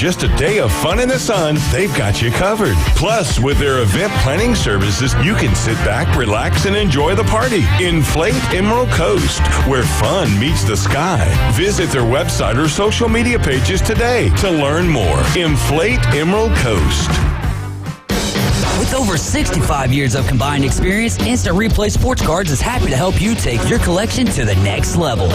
just a day of fun in the sun, they've got you covered. Plus, with their event planning services, you can sit back, relax, and enjoy the party. Inflate Emerald Coast, where fun meets the sky. Visit their website or social media pages today to learn more. Inflate Emerald Coast. With over 65 years of combined experience, Instant Replay Sports Cards is happy to help you take your collection to the next level.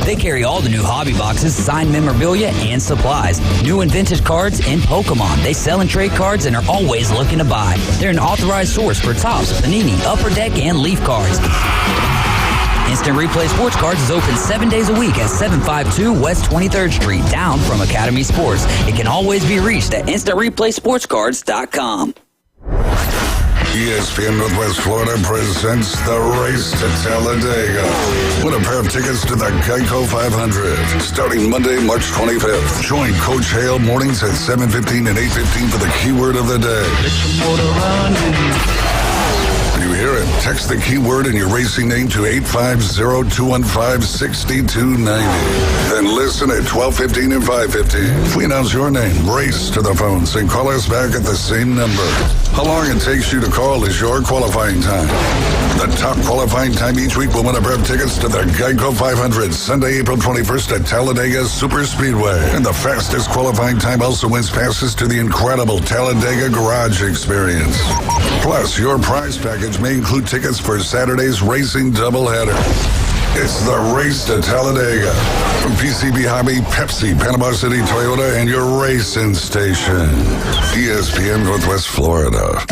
They carry all the new hobby boxes, signed memorabilia, and supplies. New and vintage cards and Pokemon. They sell and trade cards and are always looking to buy. They're an authorized source for Topps, Panini, Upper Deck, and Leaf cards. Instant Replay Sports Cards is open 7 days a week at 752 West 23rd Street, down from Academy Sports. It can always be reached at InstantReplaySportsCards.com. ESPN Northwest Florida presents the Race to Talladega. Win a pair of tickets to the Geico 500 starting Monday, March 25th. Join Coach Hale mornings at 7:15 and 8:15 for the keyword of the day. When you hear it, text the keyword and your racing name to 850-215-6290. Then listen at 12:15 and 5:15. If we announce your name, race to the phones and call us back at the same number. How long it takes you to call is your qualifying time. The top qualifying time each week will win a pair of tickets to the Geico 500 Sunday, April 21st at Talladega Super Speedway. And the fastest qualifying time also wins passes to the incredible Talladega Garage Experience. Plus, your prize package may include tickets for Saturday's racing doubleheader. It's the Race to Talladega from PCB Hobby, Pepsi, Panama City Toyota, and your racing station. ESPN Northwest Florida.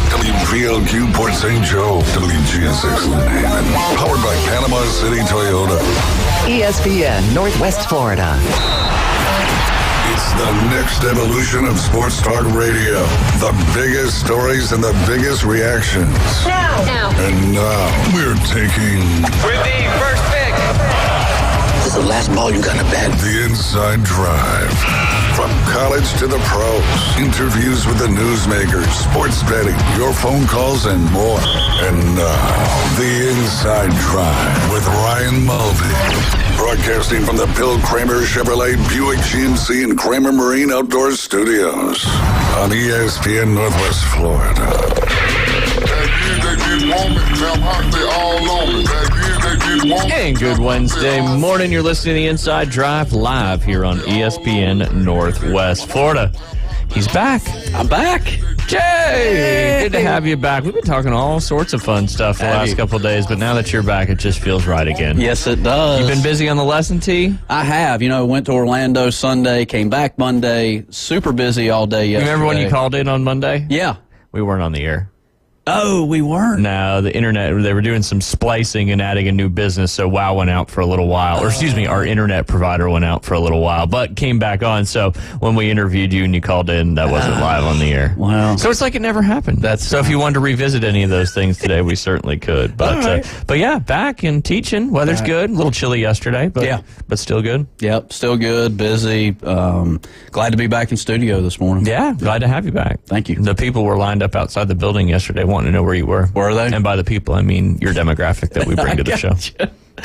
WPLQ Port St. Joe. WGSX Lynn. Powered by Panama City Toyota. ESPN Northwest Florida. It's the next evolution of sports talk radio. The biggest stories and the biggest reactions. Now. And now we're taking... With the first pick. This is the last ball you got to bat. The Inside Drive. From college to the pros. Interviews with the newsmakers, sports betting, your phone calls, and more. And now, The Inside Drive with Ryan Mulvey. Broadcasting from the Bill Kramer Chevrolet Buick GMC and Kramer Marine Outdoor Studios on ESPN Northwest Florida. And good Wednesday morning. You're listening to The Inside Drive live here on ESPN Northwest Florida. He's back. I'm back. Jay, good to have you back. We've been talking all sorts of fun stuff the last couple of days, but now that you're back, it just feels right again. Yes, it does. You've been busy on the lesson tee? I have. Went to Orlando Sunday, came back Monday, super busy all day yesterday. Remember when you called in on Monday? Yeah. We weren't on the air. Oh, we weren't? No, the internet, they were doing some splicing and adding a new business, so WOW went out for a little while. Or excuse me, our internet provider went out for a little while, but came back on. So when we interviewed you and you called in, that wasn't live on the air. Wow. So it's like it never happened. So if you wanted to revisit any of those things today, we certainly could. But but yeah, back and teaching. Weather's good. A little chilly yesterday, but still good. Yep, still good, busy. Glad to be back in studio this morning. Yeah, glad to have you back. Thank you. The people were lined up outside the building yesterday wanting to know where you were. Were they? And by the people, I mean your demographic that we bring to the show.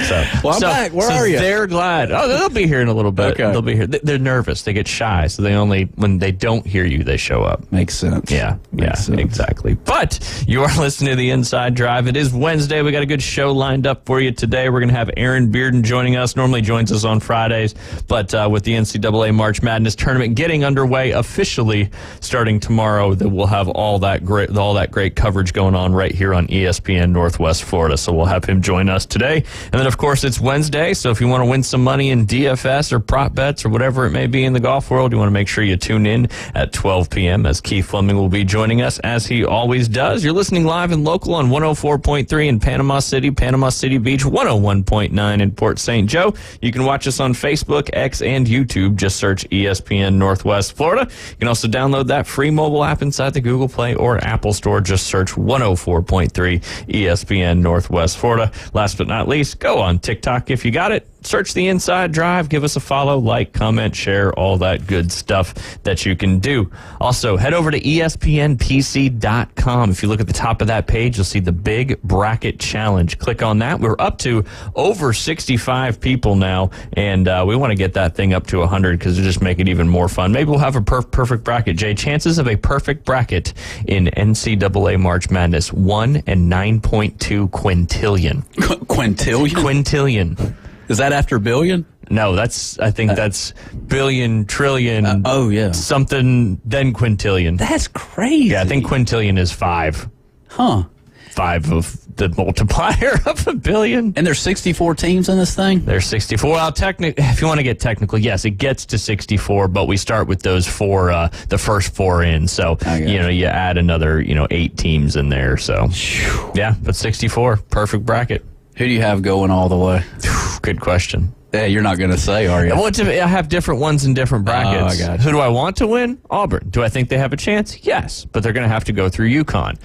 So, I'm back. Where are you? They're glad. Oh, they'll be here in a little bit. Okay. They'll be here. They're nervous. They get shy, so when they don't hear you, they show up. Makes sense. Yeah, sense. Exactly. But you are listening to The Inside Drive. It is Wednesday. We got a good show lined up for you today. We're going to have Aaron Bearden joining us. Normally joins us on Fridays, but with the NCAA March Madness tournament getting underway officially starting tomorrow, that we'll have all that great coverage going on right here on ESPN Northwest Florida. So we'll have him join us today, and then of course it's Wednesday. So if you want to win some money in DFS or prop bets or whatever it may be in the golf world, you want to make sure you tune in at 12 p.m. as Keith Fleming will be joining us as he always does. You're listening live and local on 104.3 in Panama City Beach, 101.9 in Port St. Joe. You can watch us on Facebook, X, and YouTube. Just search ESPN Northwest Florida. You can also download that free mobile app inside the Google Play or Apple Store. Just search 104.3 ESPN Northwest Florida. Last but not least, go on TikTok if you got it. search the Inside Drive. Give us a follow, like, comment, share, all that good stuff that you can do. Also, head over to ESPNPC.com. If you look at the top of that page, you'll see the Big Bracket Challenge. Click on that. We're up to over 65 people now, and we want to get that thing up to 100 because it'll just make it even more fun. Maybe we'll have a perfect bracket. Jay, chances of a perfect bracket in NCAA March Madness, 1 in 9.2 quintillion. Quintillion? Quintillion. Is that after billion? No, I think that's billion, trillion. Something, then quintillion. That's crazy. Yeah, I think quintillion is 5. Huh. 5 of the multiplier of a billion. And there's 64 teams in this thing? There's 64. Well, if you want to get technical, yes, it gets to 64, but we start with those 4, the first 4 in. So, you add another, 8 teams in there. So, yeah, but 64, perfect bracket. Who do you have going all the way? Good question. Yeah, you're not going to say, are you? Well, I have different ones in different brackets. I got you. Who do I want to win? Auburn. Do I think they have a chance? Yes, but they're going to have to go through UConn.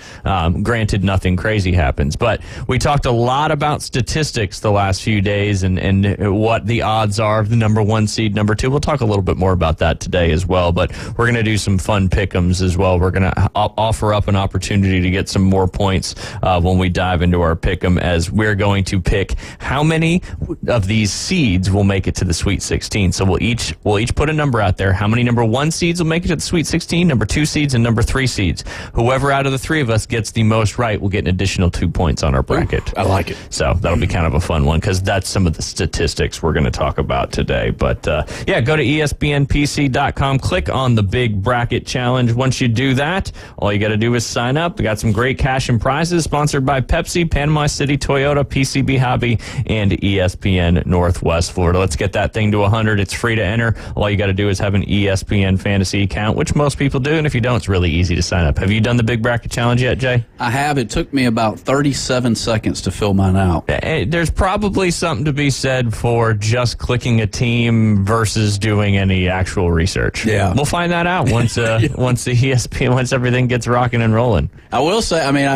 Granted, nothing crazy happens, but we talked a lot about statistics the last few days and what the odds are of the number 1 seed, number 2. We'll talk a little bit more about that today as well, but we're going to do some fun pick'ems as well. We're going to offer up an opportunity to get some more points when we dive into our pick'em, as we're going to pick how many of these seeds will make it to the Sweet 16. So we'll each put a number out there. How many number 1 seeds will make it to the Sweet 16, number 2 seeds, and number 3 seeds. Whoever out of the 3 of us gets the most right will get an additional 2 points on our bracket. Ooh, I like it. So that'll be kind of a fun one because that's some of the statistics we're going to talk about today. But go to ESPNPC.com, click on the Big Bracket Challenge. Once you do that, all you got to do is sign up. We got some great cash and prizes sponsored by Pepsi, Panama City Toyota, PCB Hobby, and ESPN Northwest Florida. Let's get that thing to 100. It's free to enter. All you got to do is have an ESPN fantasy account, which most people do, and if you don't, it's really easy to sign up. Have you done the Big Bracket Challenge yet, Jay? I have. It took me about 37 seconds to fill mine out. There's probably something to be said for just clicking a team versus doing any actual research. Yeah. We'll find that out once once everything gets rocking and rolling. I will say, I mean,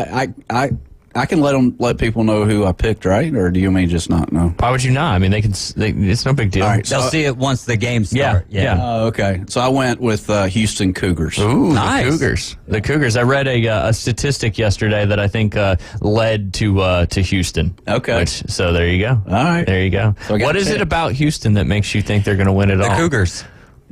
I can let people know who I picked, right? Or do you mean just not know? Why would you not? I mean, it's no big deal. All right, They'll see it once the game starts. Yeah. Okay. So I went with Houston Cougars. Ooh, nice. The Cougars. I read a statistic yesterday that I think led to Houston. Okay. So there you go. All right. There you go. So what is it about Houston that makes you think they're going to win it all? The Cougars.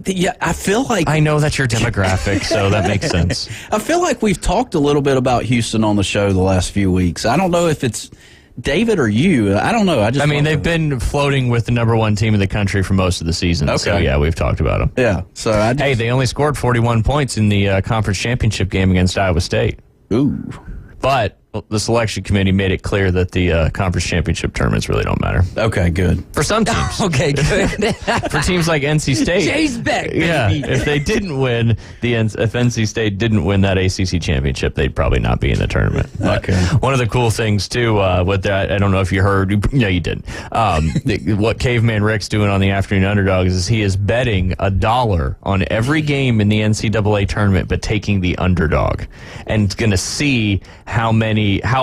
Yeah, I feel like I know that's your demographic, so that makes sense. I feel like we've talked a little bit about Houston on the show the last few weeks. I don't know if it's David or you. I don't know. I mean, they've been floating with the number 1 team in the country for most of the season. Okay. So, yeah, we've talked about them. Yeah. So hey, they only scored 41 points in the conference championship game against Iowa State. Ooh. But the selection committee made it clear that the conference championship tournaments really don't matter. Okay, good. For some teams. Okay, good. For teams like NC State. Jay's back, baby. Yeah, if they didn't win, if NC State didn't win that ACC championship, they'd probably not be in the tournament. Okay. One of the cool things, too, with that, I don't know if you heard. No, you didn't. What Caveman Rick's doing on the Afternoon Underdogs is he is betting $1 on every game in the NCAA tournament, but taking the underdog. And going to see how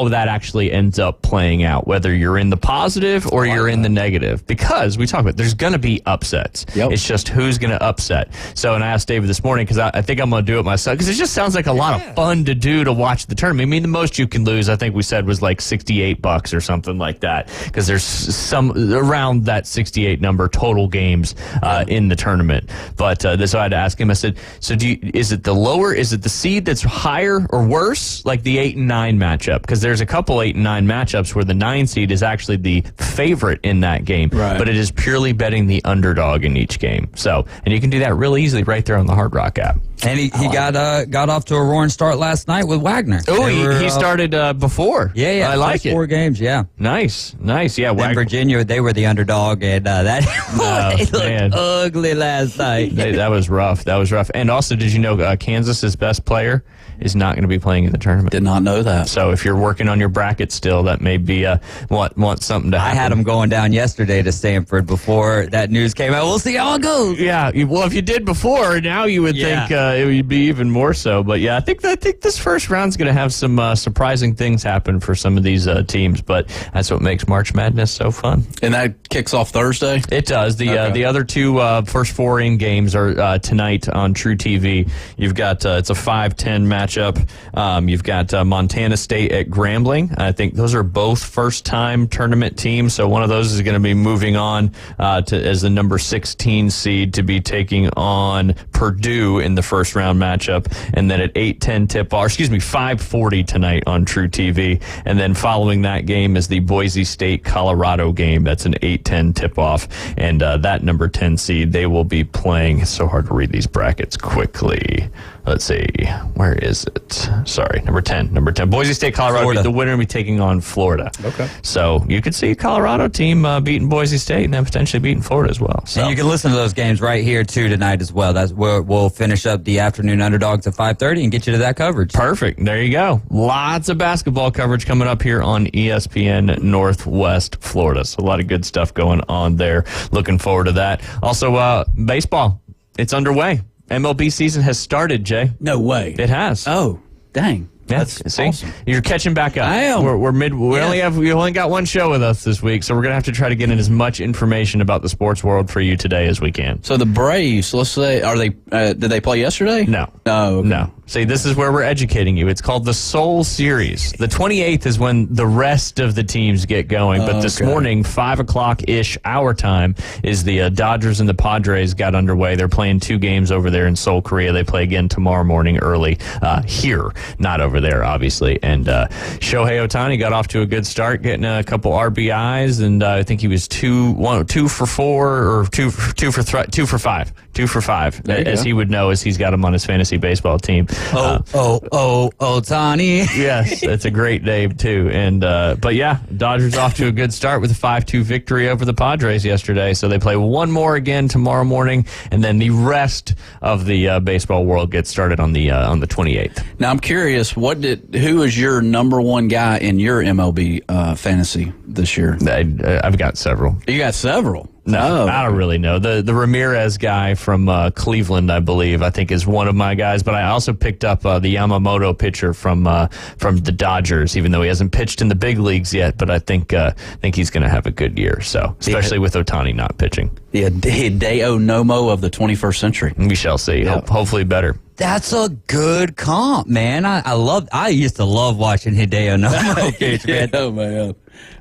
that actually ends up playing out, whether you're in the positive or you're in the negative. Because we talk about there's going to be upsets. Yep. It's just who's going to upset. So, and I asked David this morning because I think I'm going to do it myself because it just sounds like a lot of fun to do to watch the tournament. I mean, the most you can lose, I think we said, was like $68 or something like that because there's some around that 68 number total games in the tournament. But so I had to ask him, I said, so is it the seed that's higher or worse, like the 8 and 9 matchup? Because there's a couple 8 and 9 matchups where the 9 seed is actually the favorite in that game, right. But it is purely betting the underdog in each game. So, and you can do that really easily right there on the Hard Rock app. And he got off to a roaring start last night with Wagner. Oh, he started before. Yeah. I like it. 4 games, yeah. Nice. Yeah, Then Virginia, they were the underdog, and they looked ugly last night. That was rough. And also, did you know Kansas's best player is not going to be playing in the tournament? Did not know that. So if you're working on your bracket still, that may be want something to happen. I had them going down yesterday to Stanford before that news came out. We'll see how it goes. Yeah, well, if you did before, now you would think it would be even more so. But yeah, I think this first round's going to have some surprising things happen for some of these teams. But that's what makes March Madness so fun. And that kicks off Thursday? It does. The other two first four in games are tonight on True TV. You've got it's a 5-10 matchup. You've got Montana State at Grambling. I think those are both first-time tournament teams. So one of those is going to be moving on as the number 16 seed to be taking on Purdue in the first round matchup. And then at 8:10 tip-off, 5:40 tonight on True TV. And then following that game is the Boise State-Colorado game. That's an 8:10 tip-off. And that number 10 seed, they will be playing. It's so hard to read these brackets quickly. Let's see. Where is it? Sorry, number 10. Boise State, Colorado. Florida. The winner will be taking on Florida. Okay. So you could see a Colorado team beating Boise State and then potentially beating Florida as well. So And you can listen to those games right here, too, tonight as well. That's where we'll finish up the afternoon underdogs at 5:30 and get you to that coverage. perfect. There you go. Lots of basketball coverage coming up here on ESPN Northwest Florida. So a lot of good stuff going on there. Looking forward to that. Also, baseball. It's underway. MLB season has started, Jay. No way. It has. Oh, dang. Yeah, That's see, awesome. you're catching back up. I am. We only got one show with us this week, so we're gonna have to try to get in as much information about the sports world for you today as we can. So the Braves, let's say, are they? Did they play yesterday? No. Oh, okay. No. See, this is where we're educating you. It's called the Soul Series. The 28th is when the rest of the teams get going. But this morning, 5 o'clock-ish our time, is the Dodgers and the Padres got underway. They're playing 2 games over there in Seoul, Korea. They play again tomorrow morning early here, not over there, obviously. And Shohei Ohtani got off to a good start, getting a couple RBIs, and I think he was 2 for 4 or 2 for 5. 2 for 5, as he would know, as he's got him on his fantasy baseball team. Ohtani. Yes, that's a great name too. And but yeah, Dodgers off to a good start with a 5-2 victory over the Padres yesterday. So they play one more again tomorrow morning, and then the rest of the baseball world gets started on the 28th. Now I'm curious, who is your number one guy in your MLB fantasy this year? I've got several. You got several. No, I don't really know. The Ramirez guy from Cleveland, I believe, I think is one of my guys. But I also picked up the Yamamoto pitcher from the Dodgers, even though he hasn't pitched in the big leagues yet. But I think he's going to have a good year. So especially with Ohtani not pitching. Yeah, Hideo Nomo of the 21st century. We shall see. Yeah. Hopefully better. That's a good comp, man. I used to love watching Hideo Nomo pitch, man. Oh, man.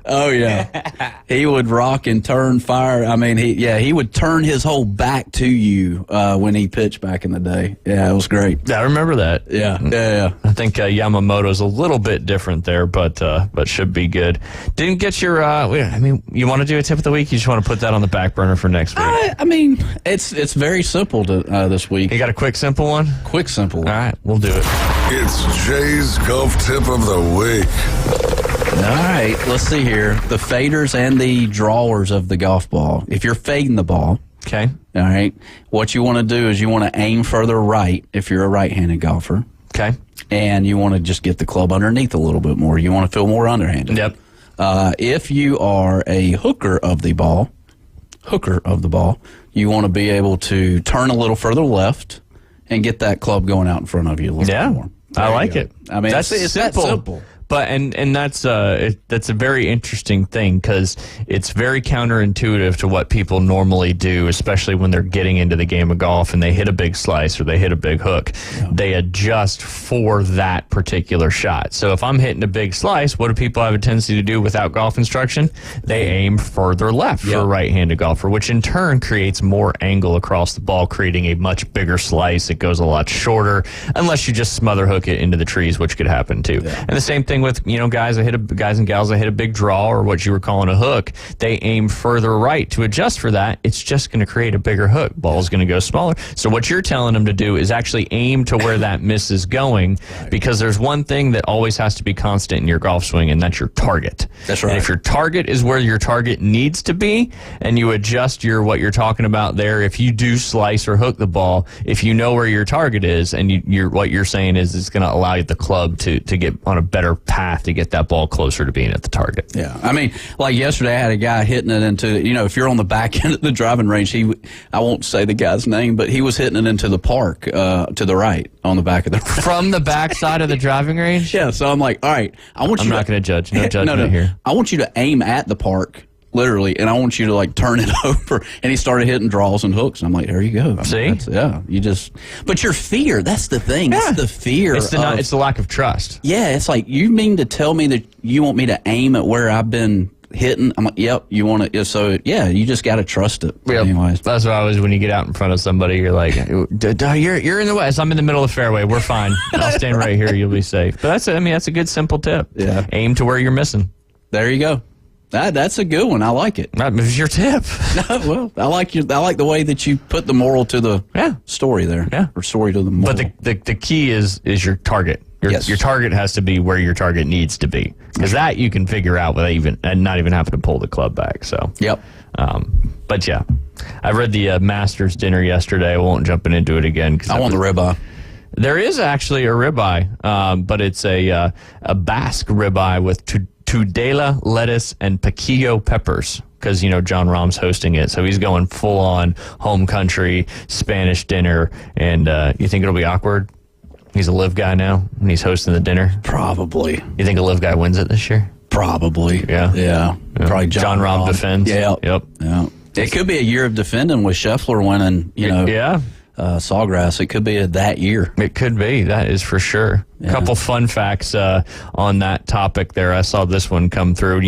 Oh, yeah. He would rock and turn fire. I mean, he would turn his whole back to you when he pitched back in the day. Yeah, it was great. I remember that. Yeah. I think Yamamoto's a little bit different there, but should be good. Didn't get your. You want to do a tip of the week? You just want to put that on the back burner for next week? I mean, it's very simple this week. You got a quick, simple one? Quick, simple. All right, we'll do it. It's Jay's Golf Tip of the Week. All right, let's see here. The faders and the drawers of the golf ball. If you're fading the ball, Okay. all right, what you want to do is you want to aim further right if you're a right-handed golfer, Okay. and you want to just get the club underneath a little bit more. You want to feel more underhanded. Yep. If you are a hooker of the ball, you want to be able to turn a little further left and get that club going out in front of you a little bit more. I like it. I mean, that's it's that simple. But and that's a very interesting thing because it's very counterintuitive to what people normally do, especially when they're getting into the game of golf and they hit a big slice or they hit a big hook. Yeah. They adjust for that particular shot. So if I'm hitting a big slice, what do people have a tendency to do without golf instruction? They aim further left for a right-handed golfer, which in turn creates more angle across the ball, creating a much bigger slice. It goes a lot shorter, unless you just smother hook it into the trees, which could happen too. Yeah. And the same thing with guys and gals that hit a big draw or what you were calling a hook. They aim further right to adjust for that. It's just going to create a bigger hook. Ball's going to go smaller. So what you're telling them to do is actually aim to where that miss is going, because there's one thing that always has to be constant in your golf swing, and that's your target. That's right. And if your target is where your target needs to be, and you adjust what you're talking about there, if you do slice or hook the ball, if you know where your target is, and what you're saying is it's going to allow the club to get on a better path to get that ball closer to being at the target. Yeah. I mean, like yesterday, I had a guy hitting it into, if you're on the back end of the driving range, I won't say the guy's name, but he was hitting it into the park to the right on the back of the From the back side of the driving range? Yeah. So I'm like, all right, I'm not going to judge. No judgment here. I want you to aim at the park. Literally, and I want you to like turn it over. And he started hitting draws and hooks. And I'm like, there you go. See? But your fear, that's the thing. Yeah. It's the fear. It's the lack of trust. Yeah, it's like, you mean to tell me that you want me to aim at where I've been hitting? I'm like, yep, you want to. So, yeah, you just got to trust it. Yep. Anyways. That's what I was when you get out in front of somebody, you're like, you're in the west. I'm in the middle of the fairway. We're fine. I'll stand right here. You'll be safe. But that's a good, simple tip. Yeah. Aim to where you're missing. There you go. That's a good one. I like it. That was your tip. Well, I like the way that you put the moral to the story there. Yeah. Or story to the moral. But the key is your target. Your target has to be where your target needs to be, because that you can figure out without not even having to pull the club back. So yep. But yeah, I read the Masters dinner yesterday. I won't jump into it again. I want the ribeye. There is actually a ribeye, but it's a Basque ribeye with Tudela lettuce and piquillo peppers, because John Rahm's hosting it, so he's going full on home country Spanish dinner. And you think it'll be awkward? He's a live guy now, and he's hosting the dinner. Probably. You think a live guy wins it this year? Probably. Yeah. Probably John Rahm defends. Yeah. Yep. Yeah. It could be a year of defending with Scheffler winning. Yeah. Sawgrass. It could be that year. It could be. That is for sure. A couple fun facts on that topic there. I saw this one come through.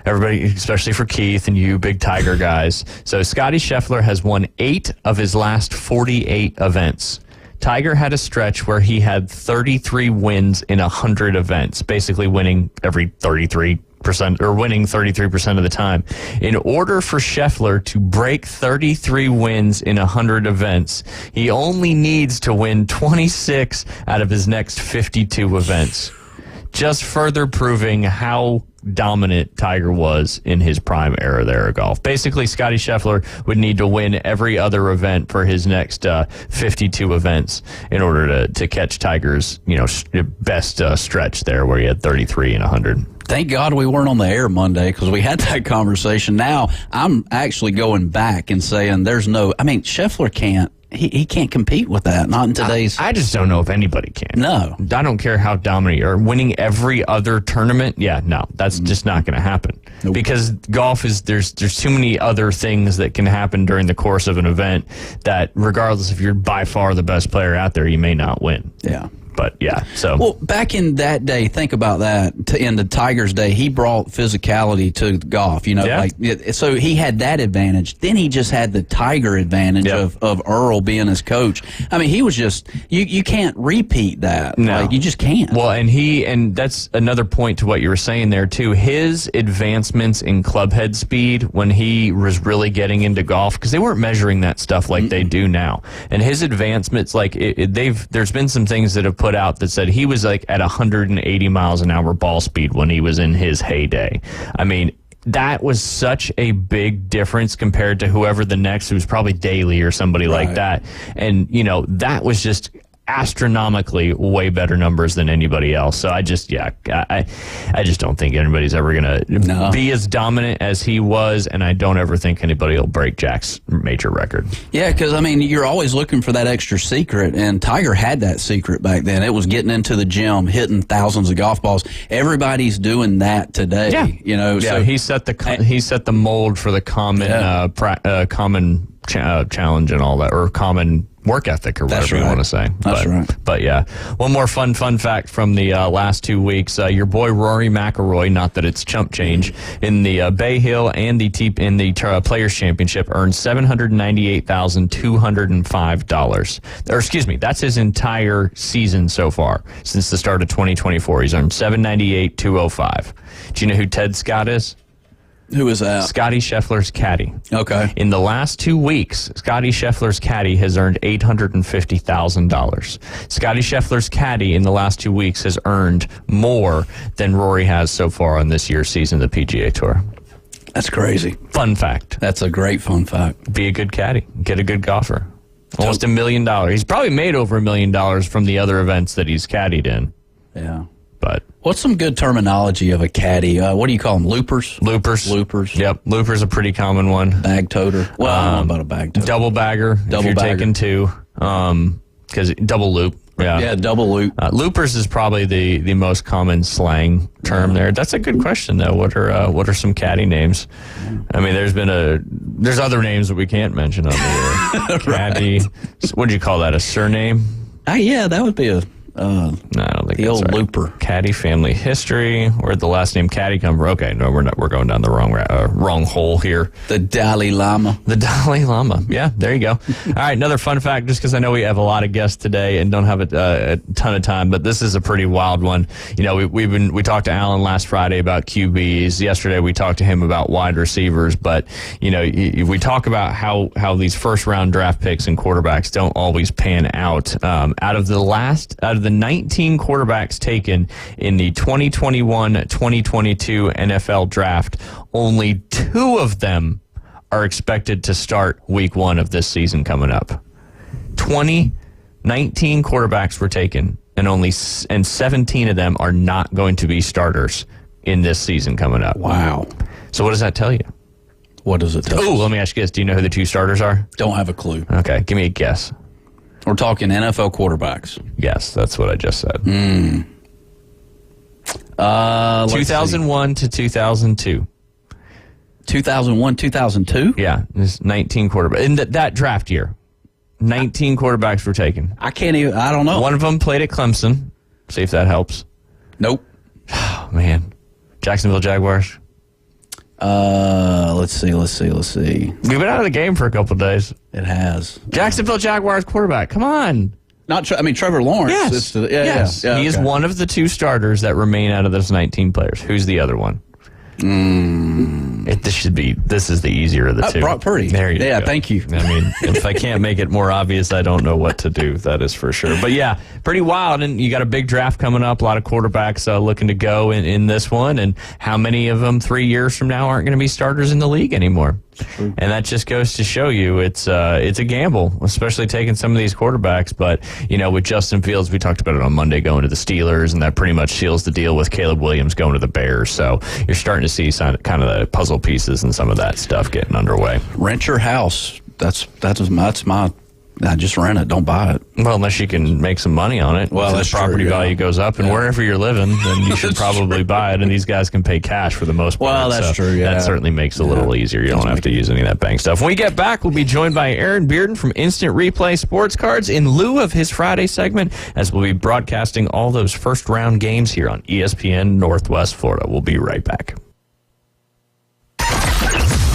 Everybody, especially for Keith and you big Tiger guys. So Scotty Scheffler has won 8 of his last 48 events. Tiger had a stretch where he had 33 wins in 100 events, basically winning every 33% or winning 33% of the time. In order for Scheffler to break 33 wins in 100 events, he only needs to win 26 out of his next 52 events. Just further proving how dominant Tiger was in his prime era there of golf. Basically, Scotty Scheffler would need to win every other event for his next 52 events in order to catch Tiger's best stretch there, where he had 33 and 100. Thank God we weren't on the air Monday, because we had that conversation. Now I'm actually going back and saying Scheffler can't. He can't compete with that. Not in today's. I just don't know if anybody can. No. I don't care how dominant or winning every other tournament. Yeah, no, that's just not going to happen. Nope. Because golf there's too many other things that can happen during the course of an event that, regardless if you're by far the best player out there, you may not win. Yeah. But yeah, so. Well, back in that day, think about that. In the Tiger's day, he brought physicality to golf. So he had that advantage. Then he just had the Tiger advantage of Earl being his coach. I mean, he was just you can't repeat that. No. You just can't. Well, and that's another point to what you were saying there too. His advancements in club head speed when he was really getting into golf, because they weren't measuring that stuff like they do now. And his advancements, there's been some things that have put out that said he was like at 180 miles an hour ball speed when he was in his heyday. I mean, that was such a big difference compared to whoever the next, who was probably Daly or somebody like that. And, that was just astronomically way better numbers than anybody else. So I just don't think anybody's ever going to be as dominant as he was, and I don't ever think anybody will break Jack's major record. Yeah, because, you're always looking for that extra secret, and Tiger had that secret back then. It was getting into the gym, hitting thousands of golf balls. Everybody's doing that today. Yeah. So he set the mold for the common challenge and all that, or common work ethic, or whatever you want to say. That's right. But yeah, one more fun fact from the last 2 weeks. Your boy Rory McIlroy, not that it's chump change, in the Bay Hill and the Players Championship earned $798,205. Or excuse me, that's his entire season so far since the start of 2024. He's earned $798,205. Do you know who Ted Scott is? Who is that? Scotty Scheffler's caddy. Okay. In the last 2 weeks, Scotty Scheffler's caddy has earned $850,000. Scotty Scheffler's caddy in the last 2 weeks has earned more than Rory has so far on this year's season of the PGA Tour. That's crazy. Fun fact. That's a great fun fact. Be a good caddy. Get a good golfer. Almost $1 million. He's probably made over $1 million from the other events that he's caddied in. Yeah. But What's some good terminology of a caddy? What do you call them? Loopers? Loopers. Yep. Looper's a pretty common one. Bag toter. Well, I don't know about a bag toter. Double bagger. If you're taking two. Because double loop. Yeah, double loop. Loopers is probably the most common slang term there. That's a good question, though. What are some caddy names? I mean, there's other names that we can't mention on the caddy. What do you call that? A surname? Yeah, that would be a. No, I don't think the that's old right. Looper. Caddy family history. Where'd the last name Caddy come from? Okay, no, we're not. We're going down the wrong hole here. The Dalai Lama. The Dalai Lama. Yeah, there you go. All right, another fun fact, just because I know we have a lot of guests today and don't have a ton of time, but this is a pretty wild one. You know, we talked to Alan last Friday about QBs. Yesterday we talked to him about wide receivers. But you know, we talk about how these first round draft picks and quarterbacks don't always pan out. Out of the 19 quarterbacks taken in the 2021-2022 NFL draft, only 2 of them are expected to start week 1 of this season coming up. 19 quarterbacks were taken, and 17 of them are not going to be starters in this season coming up. Wow. So what does that tell you? What does it tell you? Oh, let me ask you this. Do you know who the 2 starters are? Don't have a clue. Okay, give me a guess. We're talking NFL quarterbacks. Yes, that's what I just said. 2001 to 2002. 2001, 2002? Yeah, there's 19 quarterbacks. In that draft year, 19 quarterbacks were taken. I don't know. One of them played at Clemson. See if that helps. Nope. Oh, man. Jacksonville Jaguars. Let's see. We've been out of the game for a couple of days. It has. Jacksonville Jaguars quarterback. Come on. Trevor Lawrence. Yes. Yes. He is one of the 2 starters that remain out of those 19 players. Who's the other one? This is the easier of the 2. Brock Purdy. There you go. Yeah, thank you. I mean, if I can't make it more obvious, I don't know what to do. That is for sure. But yeah, pretty wild. And you got a big draft coming up. A lot of quarterbacks looking to go in this one. And how many of them 3 years from now aren't going to be starters in the league anymore? And that just goes to show you it's a gamble, especially taking some of these quarterbacks. But, you know, with Justin Fields, we talked about it on Monday going to the Steelers, and that pretty much seals the deal with Caleb Williams going to the Bears. So you're starting to see kind of the puzzle pieces and some of that stuff getting underway. Rent your house. That's my. I just rent it. Don't buy it. Well, unless you can make some money on it. Well, that's property true, value goes up, and wherever you're living, then you should probably buy it. And these guys can pay cash for the most part. Well, that's true. Yeah, that certainly makes it a little easier. You don't have to use any of that bank stuff. When we get back, we'll be joined by Aaron Bearden from Instant Replay Sports Cards in lieu of his Friday segment, as we'll be broadcasting all those first round games here on ESPN Northwest Florida. We'll be right back.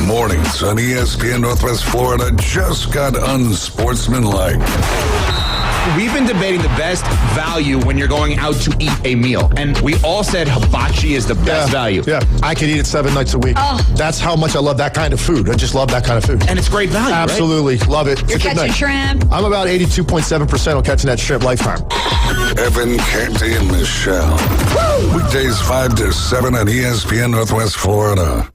Mornings on ESPN Northwest Florida just got unsportsmanlike. We've been debating the best value when you're going out to eat a meal. And we all said hibachi is the best value. Yeah, I could eat it 7 nights a week. Oh. That's how much I love that kind of food. I just love that kind of food. And it's great value, Absolutely. Right? Love it. You're catching shrimp. I'm about 82.7% on catching that shrimp lifetime. Evan, Canty, and Michelle. Woo! Weekdays 5 to 7 on ESPN Northwest Florida.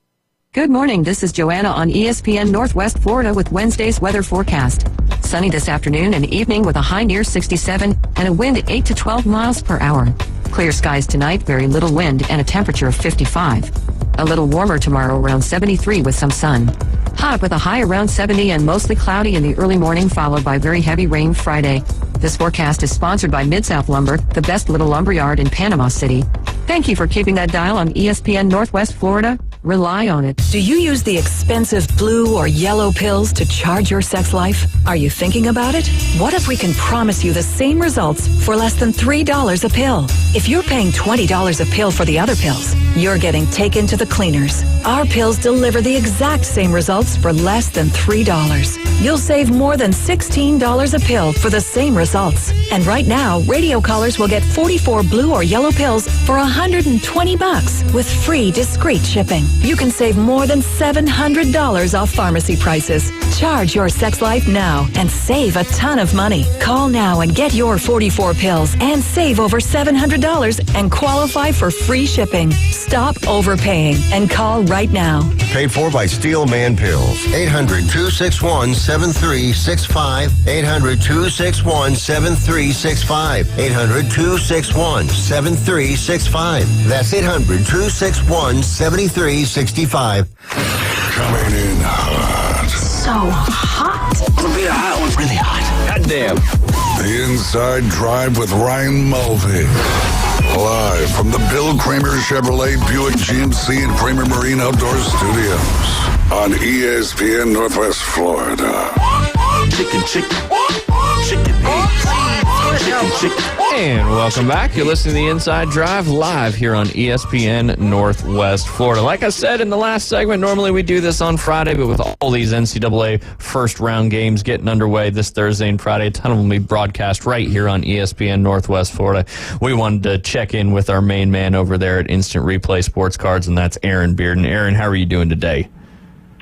Good morning. This is Joanna on ESPN Northwest Florida with Wednesday's weather forecast. Sunny this afternoon and evening with a high near 67 and a wind 8 to 12 miles per hour. Clear skies tonight, very little wind and a temperature of 55. A little warmer tomorrow, around 73 with some sun. Hot with a high around 70 and mostly cloudy in the early morning, followed by very heavy rain Friday. This forecast is sponsored by Mid-South Lumber, the best little lumber yard in Panama City. Thank you for keeping that dial on ESPN Northwest Florida. Rely on it. Do you use the expensive blue or yellow pills to charge your sex life? Are you thinking about it? What if we can promise you the same results for less than $3 a pill? If you're paying $20 a pill for the other pills, you're getting taken to the cleaners. Our pills deliver the exact same results for less than $3. You'll save more than $16 a pill for the same results. And right now, radio callers will get 44 blue or yellow pills for $120 with free discreet shipping. you can save more than $700 off pharmacy prices. Charge your sex life now and save a ton of money. Call now and get your 44 pills and save over $700 and qualify for free shipping. Stop overpaying and call right now. Paid for by Steel Man Pills. 800-261-7365. 800-261-7365. 800-261-7365. That's 800-261-7365. Coming in hot. So hot. It'll be a hot one. Really hot. Goddamn. The Inside Drive with Ryan Mulvey. Live from the Bill Kramer Chevrolet Buick GMC and Kramer Marine Outdoor Studios on ESPN Northwest Florida. Chicken. And welcome back. You're listening to The Inside Drive live here on ESPN Northwest Florida. Like I said in the last segment, normally we do this on Friday, but with all these NCAA first-round games getting underway this Thursday and Friday, a ton of them will be broadcast right here on ESPN Northwest Florida. We wanted to check in with our main man over there at Instant Replay Sports Cards, and that's Aaron Bearden. Aaron, how are you doing today?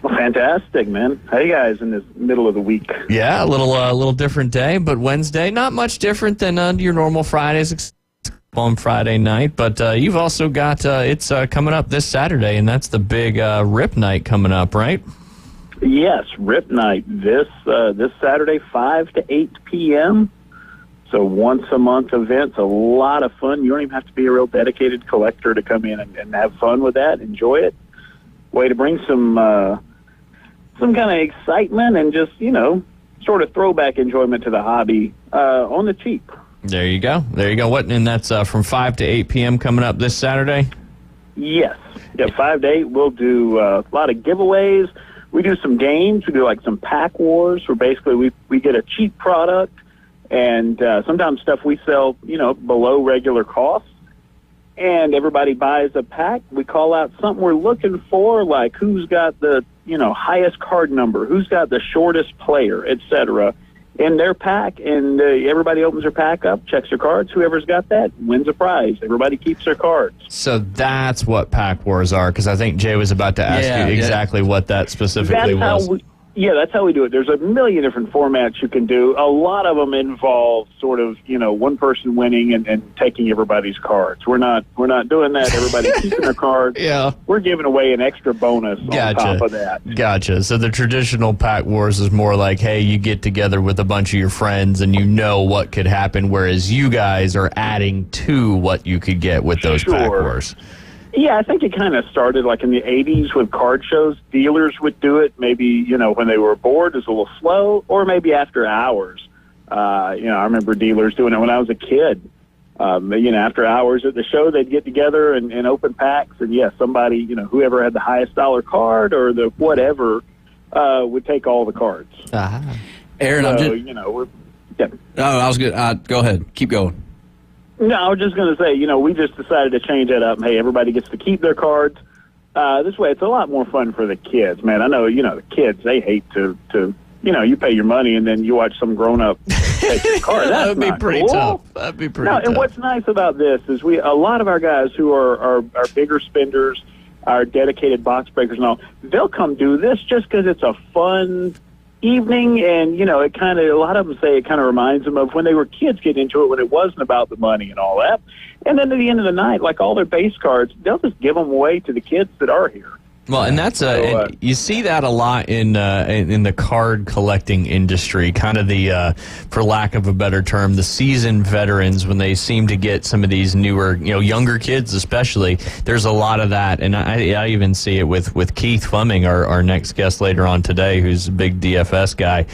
Well, fantastic, man. How you guys in this middle of the week? Yeah, a little different day, but Wednesday, not much different than your normal Fridays on Friday night. But you've also got, it's coming up this Saturday, and that's the big RIP night coming up, right? Yes, RIP night this Saturday, 5 to 8 p.m. So once-a-month events, a lot of fun. You don't even have to be a real dedicated collector to come in and have fun with that, enjoy it. Way to bring some kind of excitement and just, sort of throwback enjoyment to the hobby on the cheap. There you go. What? And that's from 5 to 8 p.m. coming up this Saturday? Yes. Yeah, 5 to 8. We'll do a lot of giveaways. We do some games. We do like some pack wars where basically we get a cheap product and sometimes stuff we sell, below regular cost. And everybody buys a pack. We call out something we're looking for, like who's got the, highest card number, who's got the shortest player, etc. in their pack. And everybody opens their pack up, checks their cards. Whoever's got that wins a prize. Everybody keeps their cards. So that's what pack wars are, because I think Jay was about to ask you exactly what that specifically was. That's how we do it. There's a million different formats you can do. A lot of them involve sort of, one person winning and taking everybody's cards. We're not doing that. Everybody's keeping their cards. Yeah. We're giving away an extra bonus on top of that. Gotcha. So the traditional pack wars is more like, hey, you get together with a bunch of your friends and you know what could happen, whereas you guys are adding to what you could get with those pack wars. Yeah, I think it kind of started like in the 80s with card shows. Dealers would do it maybe, when they were bored, it was a little slow, or maybe after hours. I remember dealers doing it when I was a kid. After hours at the show, they'd get together and open packs. And, somebody, whoever had the highest dollar card or the whatever would take all the cards. Uh-huh. Aaron, so, I was good. Go ahead. Keep going. No, I was just going to say, we just decided to change that up. Hey, everybody gets to keep their cards. This way, it's a lot more fun for the kids, man. I know, the kids, they hate to you pay your money and then you watch some grown-up take your card. That would be pretty tough. That'd be pretty tough. And what's nice about this is a lot of our guys who are bigger spenders, our dedicated box breakers and all, they'll come do this just because it's a fun evening, and it kind of, a lot of them say it kind of reminds them of when they were kids getting into it, when it wasn't about the money and all that. And then at the end of the night, like all their base cards, they'll just give them away to the kids that are here. Well, and that's and you see that a lot in the card collecting industry, kind of the, for lack of a better term, the seasoned veterans, when they seem to get some of these newer, younger kids especially. There's a lot of that, and I even see it with Keith Fleming, our next guest later on today, who's a big DFS guy.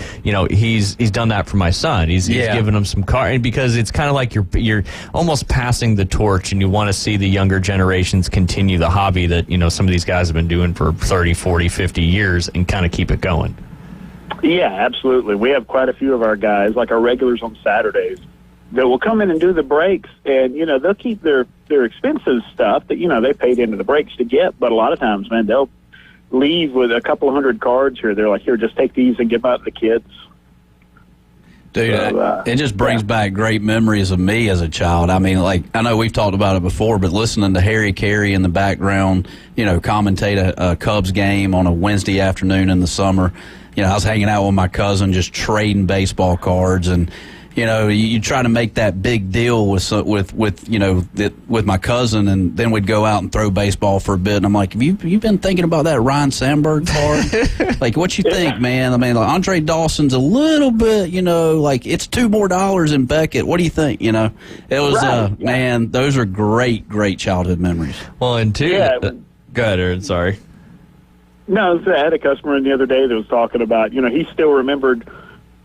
He's done that for my son. He's given him some cards, because it's kind of like you're almost passing the torch, and you want to see the younger generations continue the hobby that some of these guys have been doing for 30, 40, 50 years and kind of keep it going. Yeah, absolutely. We have quite a few of our guys, like our regulars on Saturdays, that will come in and do the breaks, and, they'll keep their expensive stuff that, they paid into the breaks to get, but a lot of times, man, they'll leave with a couple hundred cards here. They're like, here, just take these and give them out to the kids. Dude, it just brings back great memories of me as a child. I mean, like, I know we've talked about it before, but listening to Harry Carey in the background, commentate a Cubs game on a Wednesday afternoon in the summer. I was hanging out with my cousin, just trading baseball cards, and you try to make that big deal with my cousin, and then we'd go out and throw baseball for a bit. And I'm like, have you been thinking about that Ryan Sandberg card? Like, what you think, man? I mean, like, Andre Dawson's a little bit, like it's $2 more in Beckett. What do you think? It was, man, those are great childhood memories. Well, and go ahead, Aaron, sorry. No, I had a customer in the other day that was talking about, he still remembered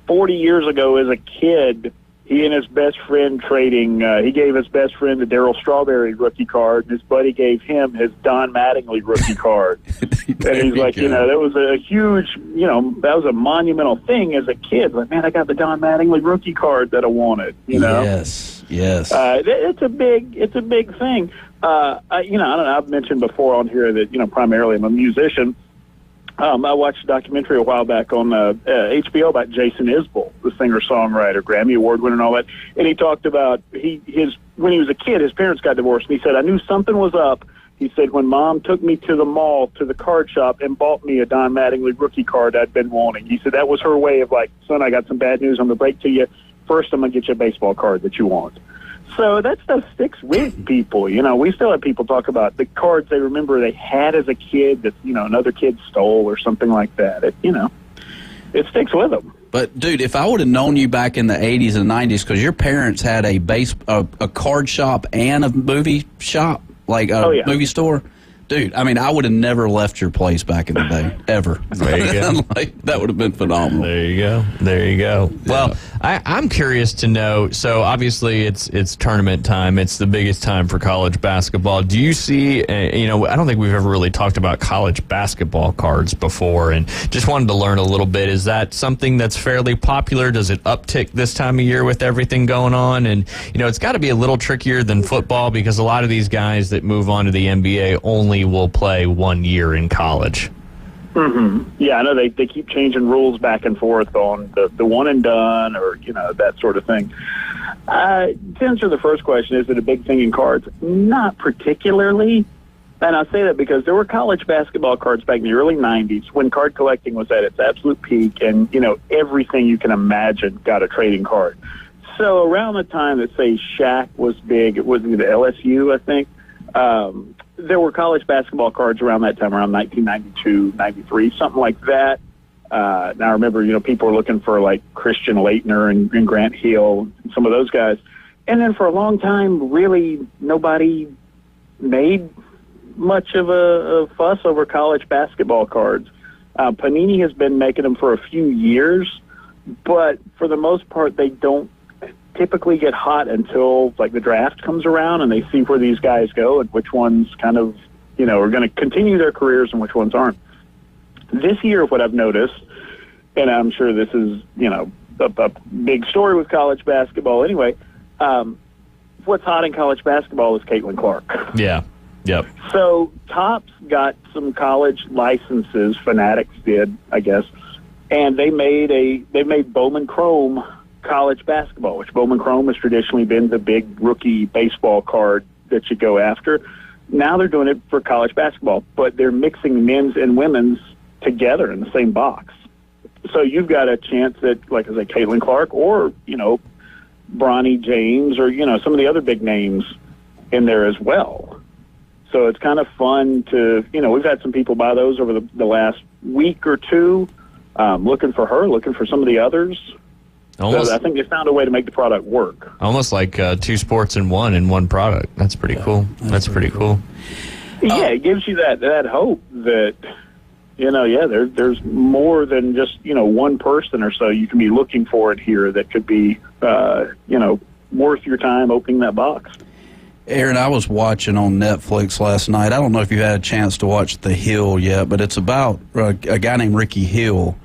40 years ago as a kid, he and his best friend trading. He gave his best friend the Darryl Strawberry rookie card, and his buddy gave him his Don Mattingly rookie card. And he's like, that was a huge, that was a monumental thing as a kid. Like, man, I got the Don Mattingly rookie card that I wanted. Yes. It's a big thing. I don't know. I've mentioned before on here that primarily I'm a musician. I watched a documentary a while back on HBO about Jason Isbell, the singer-songwriter, Grammy Award winner and all that. And he talked about when he was a kid, his parents got divorced. And he said, I knew something was up. He said, when Mom took me to the mall, to the card shop, and bought me a Don Mattingly rookie card I'd been wanting. He said, that was her way of like, son, I got some bad news. I'm going to break to you. First, I'm going to get you a baseball card that you want. So that stuff sticks with people. We still have people talk about the cards they remember they had as a kid that, another kid stole or something like that. It sticks with them. But, dude, if I would have known you back in the 80s and 90s, because your parents had a card shop and a movie shop, like a movie store. Dude, I mean, I would have never left your place back in the day, ever. There you go. That would have been phenomenal. There you go. Yeah. Well, I'm curious to know, so obviously it's tournament time. It's the biggest time for college basketball. Do you see, I don't think we've ever really talked about college basketball cards before, and just wanted to learn a little bit. Is that something that's fairly popular? Does it uptick this time of year with everything going on? And, it's got to be a little trickier than football because a lot of these guys that move on to the NBA only will play 1 year in college. Mm-hmm. Yeah, I know they keep changing rules back and forth on the one and done or, that sort of thing. To answer the first question, is it a big thing in cards? Not particularly. And I say that because there were college basketball cards back in the early 90s when card collecting was at its absolute peak and, everything you can imagine got a trading card. So around the time that, say, Shaq was big, it was the LSU, I think, there were college basketball cards around that time, around 1992, 93, something like that. Now, I remember, people were looking for, like, Christian Laettner and Grant Hill, and some of those guys. And then for a long time, really nobody made much of a fuss over college basketball cards. Panini has been making them for a few years, but for the most part, they don't typically get hot until like the draft comes around and they see where these guys go and which ones kind of, are going to continue their careers and which ones aren't. This year, what I've noticed, and I'm sure this is, a big story with college basketball anyway, what's hot in college basketball is Caitlin Clark. Yeah. Yep. So Topps got some college licenses, Fanatics did, I guess, and they made Bowman Chrome college basketball, which Bowman Chrome has traditionally been the big rookie baseball card that you go after. Now they're doing it for college basketball, but they're mixing men's and women's together in the same box. So you've got a chance at, like I say, Caitlin Clark or, Bronny James or, some of the other big names in there as well. So it's kind of fun to, we've had some people buy those over the last week or two, looking for her, looking for some of the others. So I think they found a way to make the product work. Almost like two sports in one product. That's pretty cool. That's pretty cool. Yeah, it gives you that hope that, there's more than just, one person or so you can be looking for it here that could be, worth your time opening that box. Aaron, I was watching on Netflix last night. I don't know if you had a chance to watch The Hill yet, but it's about a guy named Ricky Hill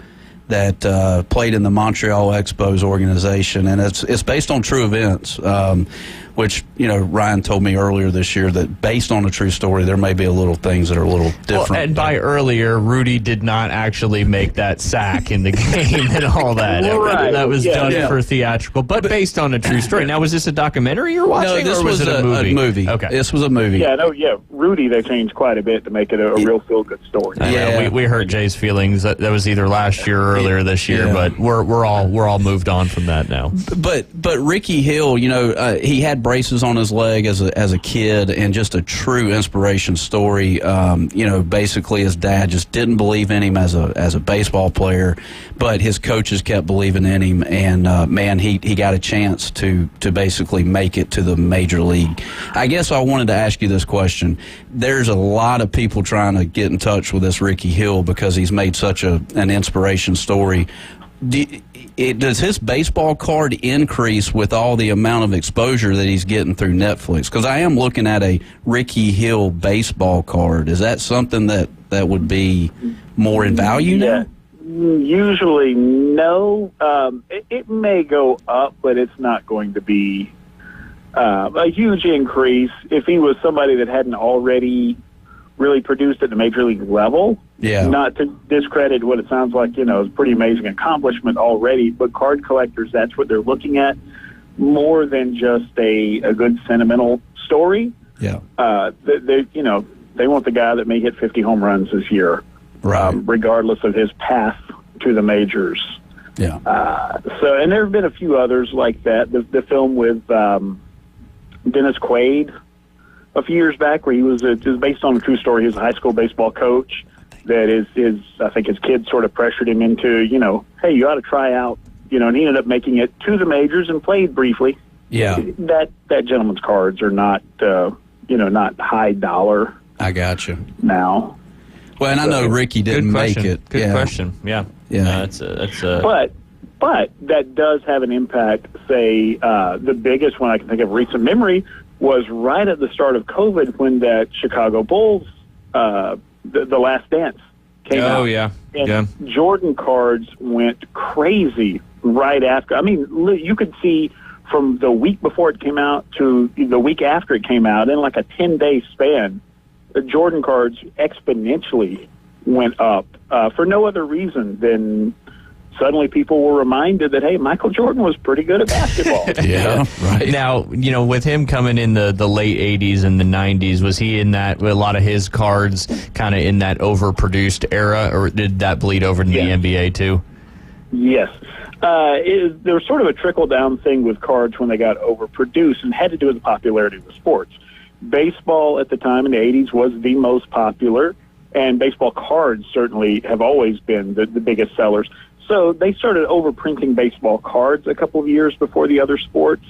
that played in the Montreal Expos organization, and it's based on true events. which, Ryan told me earlier this year that based on a true story, there may be a little things that are a little different. Well, and by earlier, Rudy did not actually make that sack in the game and all that. Right. That was done for theatrical, but based on a true story. Now, was this a documentary you're watching, this or was it a movie? Okay. This was a movie. Yeah, Rudy, they changed quite a bit to make it a real feel-good story. We hurt Jay's feelings. That was either last year or earlier this year, but we're all moved on from that now. But Ricky Hill, he had braces on his leg as a kid, and just a true inspiration story. Basically his dad just didn't believe in him as a baseball player, but his coaches kept believing in him, and he got a chance to basically make it to the major league. I guess I wanted to ask you this question. There's a lot of people trying to get in touch with this Ricky Hill because he's made such an inspiration story. Does his baseball card increase with all the amount of exposure that he's getting through Netflix? Because I am looking at a Ricky Hill baseball card. Is that something that would be more in value now? Usually, no. It may go up, but it's not going to be a huge increase. If he was somebody that hadn't already really produced at the major league level, not to discredit what it sounds like, is a pretty amazing accomplishment already, but card collectors, that's what they're looking at more than just a good sentimental story. Yeah. They want the guy that may hit 50 home runs this year, regardless of his path to the majors. Yeah. And there have been a few others like that. The film with Dennis Quaid a few years back, where he was based on a true story. He was a high school baseball coach that I think his kids sort of pressured him into, hey, you ought to try out, and he ended up making it to the majors and played briefly. Yeah. That gentleman's cards are not, not high dollar. I got you. Now. Well, and I know Ricky didn't make it. Good question. Yeah. But that does have an impact. Say, the biggest one I can think of recent memory was right at the start of COVID when that Chicago Bulls, the Last Dance came out. Oh, yeah. And Jordan cards went crazy right after. I mean, you could see from the week before it came out to the week after it came out, in like a 10-day span, the Jordan cards exponentially went up for no other reason than suddenly people were reminded that, hey, Michael Jordan was pretty good at basketball. Right. Now, with him coming in the late 80s and the 90s, was he in that, with a lot of his cards kind of in that overproduced era, or did that bleed over to the NBA too? Yes. There was sort of a trickle-down thing with cards when they got overproduced, and had to do with the popularity of the sports. Baseball at the time in the 80s was the most popular, and baseball cards certainly have always been the biggest sellers. So they started overprinting baseball cards a couple of years before the other sports.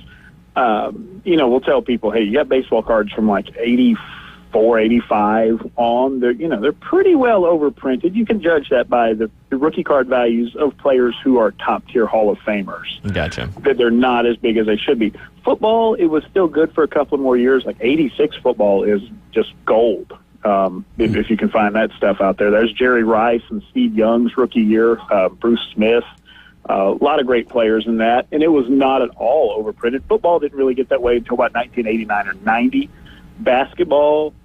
We'll tell people, hey, you got baseball cards from like 84, 85 on. They're pretty well overprinted. You can judge that by the rookie card values of players who are top-tier Hall of Famers. Gotcha. That they're not as big as they should be. Football, it was still good for a couple of more years. Like 86 football is just gold. If you can find that stuff out there. There's Jerry Rice and Steve Young's rookie year, Bruce Smith, a lot of great players in that, and it was not at all overprinted. Football didn't really get that way until about 1989 or 90. Basketball,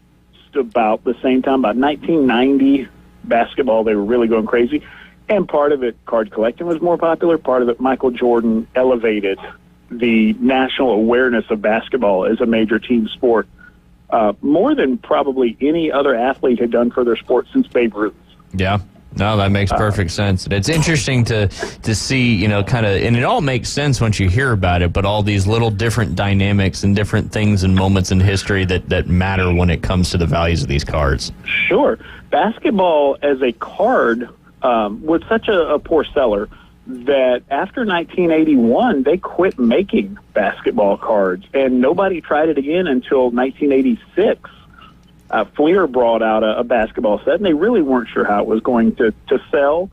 about the same time, about 1990, basketball, they were really going crazy. And part of it, card collecting was more popular. Part of it, Michael Jordan elevated the national awareness of basketball as a major team sport. More than probably any other athlete had done for their sport since Babe Ruth. Yeah. No, that makes perfect sense. It's interesting to see, kind of, and it all makes sense once you hear about it, but all these little different dynamics and different things and moments in history that matter when it comes to the values of these cards. Sure. Basketball as a card was such a poor seller that after 1981, they quit making basketball cards, and nobody tried it again until 1986. Fleer brought out a basketball set, and they really weren't sure how it was going to sell.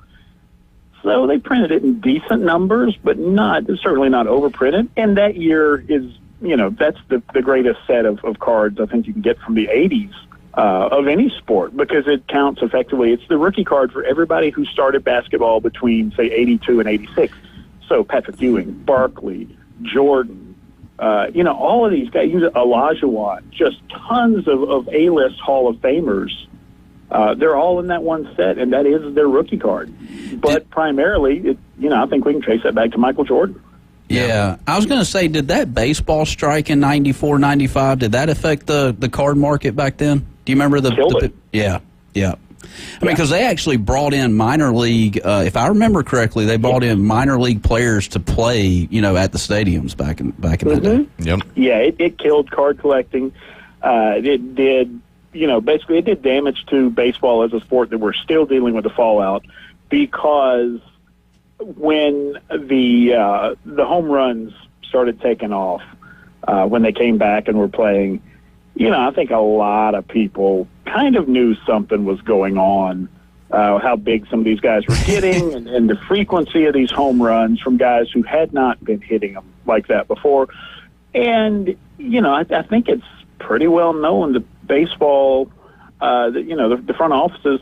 So they printed it in decent numbers, but certainly not overprinted. And that year is, that's the greatest set of cards I think you can get from the 80s. Of any sport, because it counts effectively. It's the rookie card for everybody who started basketball between, say, 82 and 86. So Patrick Ewing, Barkley, Jordan, all of these guys, Olajuwon, just tons of A-list Hall of Famers. They're all in that one set, and that is their rookie card. But primarily, I think we can trace that back to Michael Jordan. Yeah, I was going to say, did that baseball strike in 94, 95, did that affect the card market back then? Do you remember Killed it. Yeah. I mean, because they actually brought in minor league, if I remember correctly, they brought in minor league players to play, at the stadiums back in the day. Yep. Yeah, it killed card collecting. It did, basically it did damage to baseball as a sport that we're still dealing with the fallout, because when the home runs started taking off, when they came back and were playing, I think a lot of people kind of knew something was going on, how big some of these guys were getting and the frequency of these home runs from guys who had not been hitting them like that before. And, I think it's pretty well known that baseball, the front offices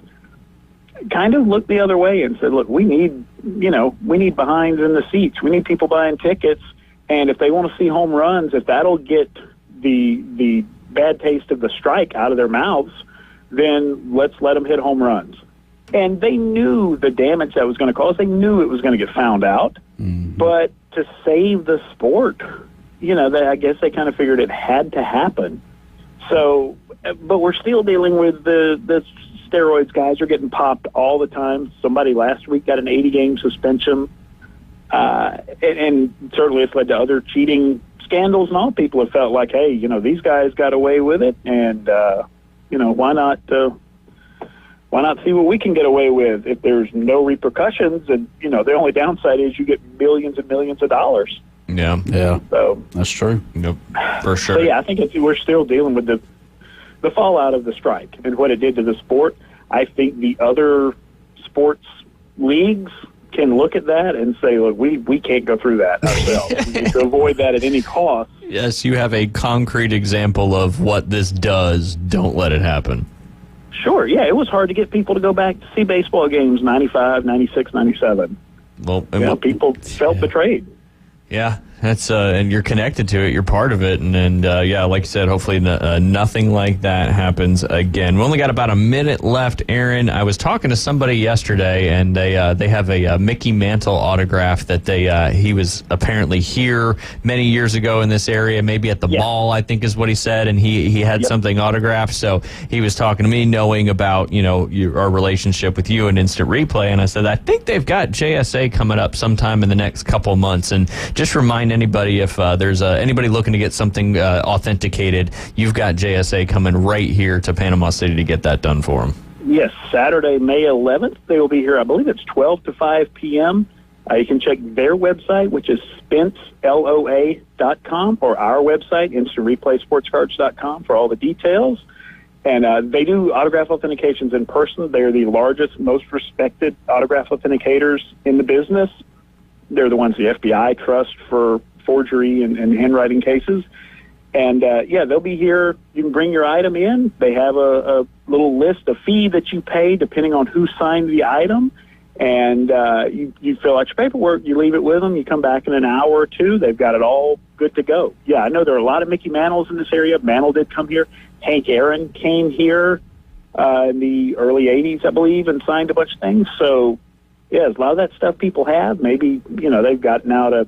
kind of looked the other way and said, look, we need behinds in the seats. We need people buying tickets. And if they want to see home runs, if that'll get the bad taste of the strike out of their mouths, then let's let them hit home runs. And they knew the damage that was going to cause. They knew it was going to get found out. Mm-hmm. But to save the sport, I guess they kind of figured it had to happen. So, but we're still dealing with the steroids. Guys are getting popped all the time. Somebody last week got an 80-game suspension. And certainly it's led to other cheating scandals, and all people have felt like, hey, these guys got away with it, and why not see what we can get away with if there's no repercussions? And the only downside is you get millions and millions of dollars. Yeah. So that's true. Yep, for sure. So yeah, I think we're still dealing with the fallout of the strike and what it did to the sport. I think the other sports leagues can look at that and say, look, we can't go through that ourselves. We need to avoid that at any cost. Yes, you have a concrete example of what this does. Don't let it happen. Sure, yeah. It was hard to get people to go back to see baseball games 95, 96, 97. Well, people felt betrayed. Yeah, that's and you're connected to it. You're part of it, and like you said, hopefully nothing like that happens again. We only got about a minute left, Aaron. I was talking to somebody yesterday, and they have a Mickey Mantle autograph that he was apparently here many years ago in this area, maybe at the mall, I think is what he said, and he had something autographed. So he was talking to me, knowing about our relationship with you and Instant Replay, and I said, I think they've got JSA coming up sometime in the next couple months, and just remind anybody, if there's anybody looking to get something authenticated, you've got JSA coming right here to Panama City to get that done for them. Yes, Saturday, May 11th. They will be here. I believe it's 12 to 5 p.m. You can check their website, which is SpenceLOA.com, or our website, InstantReplaySportsCards.com, for all the details. And they do autograph authentications in person. They're the largest, most respected autograph authenticators in the business. They're the ones the FBI trust for forgery and handwriting cases. And, they'll be here. You can bring your item in. They have a little list, a fee that you pay depending on who signed the item. And you fill out your paperwork. You leave it with them. You come back in an hour or two. They've got it all good to go. Yeah, I know there are a lot of Mickey Mantles in this area. Mantle did come here. Hank Aaron came here in the early 80s, I believe, and signed a bunch of things. So, yeah, a lot of that stuff people have. Maybe, they've gotten out a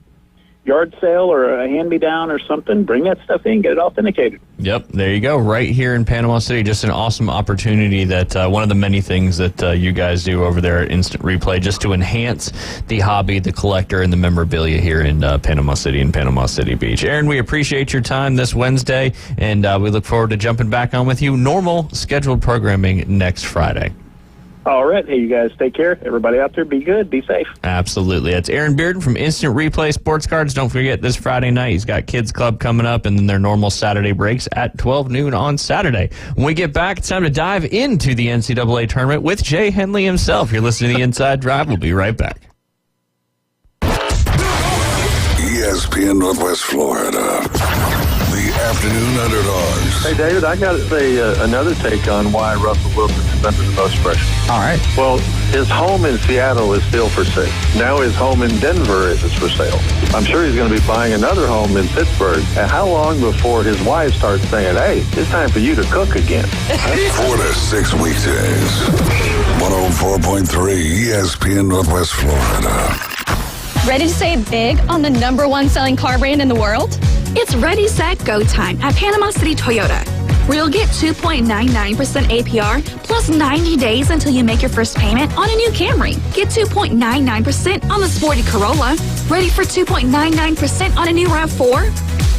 yard sale or a hand-me-down or something. Bring that stuff in, get it authenticated. Yep, there you go. Right here in Panama City. Just an awesome opportunity that one of the many things that you guys do over there at Instant Replay just to enhance the hobby, the collector, and the memorabilia here in Panama City and Panama City Beach. Aaron, we appreciate your time this Wednesday, and we look forward to jumping back on with you. Normal scheduled programming next Friday. All right. Hey, you guys take care. Everybody out there, be good. Be safe. Absolutely. That's Aaron Bearden from Instant Replay Sports Cards. Don't forget, this Friday night, he's got Kids Club coming up, and then their normal Saturday breaks at 12 noon on Saturday. When we get back, it's time to dive into the NCAA tournament with Jay Henley himself. You're listening to The Inside Drive. We'll be right back. ESPN Northwest Florida. The Afternoon Underdogs. Hey, David, I got to say another take on why Russell Wilson is under the most pressure. All right. Well, his home in Seattle is still for sale. Now his home in Denver is for sale. I'm sure he's going to be buying another home in Pittsburgh. And how long before his wife starts saying, hey, it's time for you to cook again? 4 to 6 weekdays. 104.3 ESPN Northwest Florida. Ready to save big on the #1 selling car brand in the world? It's Ready, Set, Go time at Panama City Toyota, where you'll get 2.99% APR plus 90 days until you make your first payment on a new Camry. Get 2.99% on the sporty Corolla, ready for 2.99% on a new RAV4,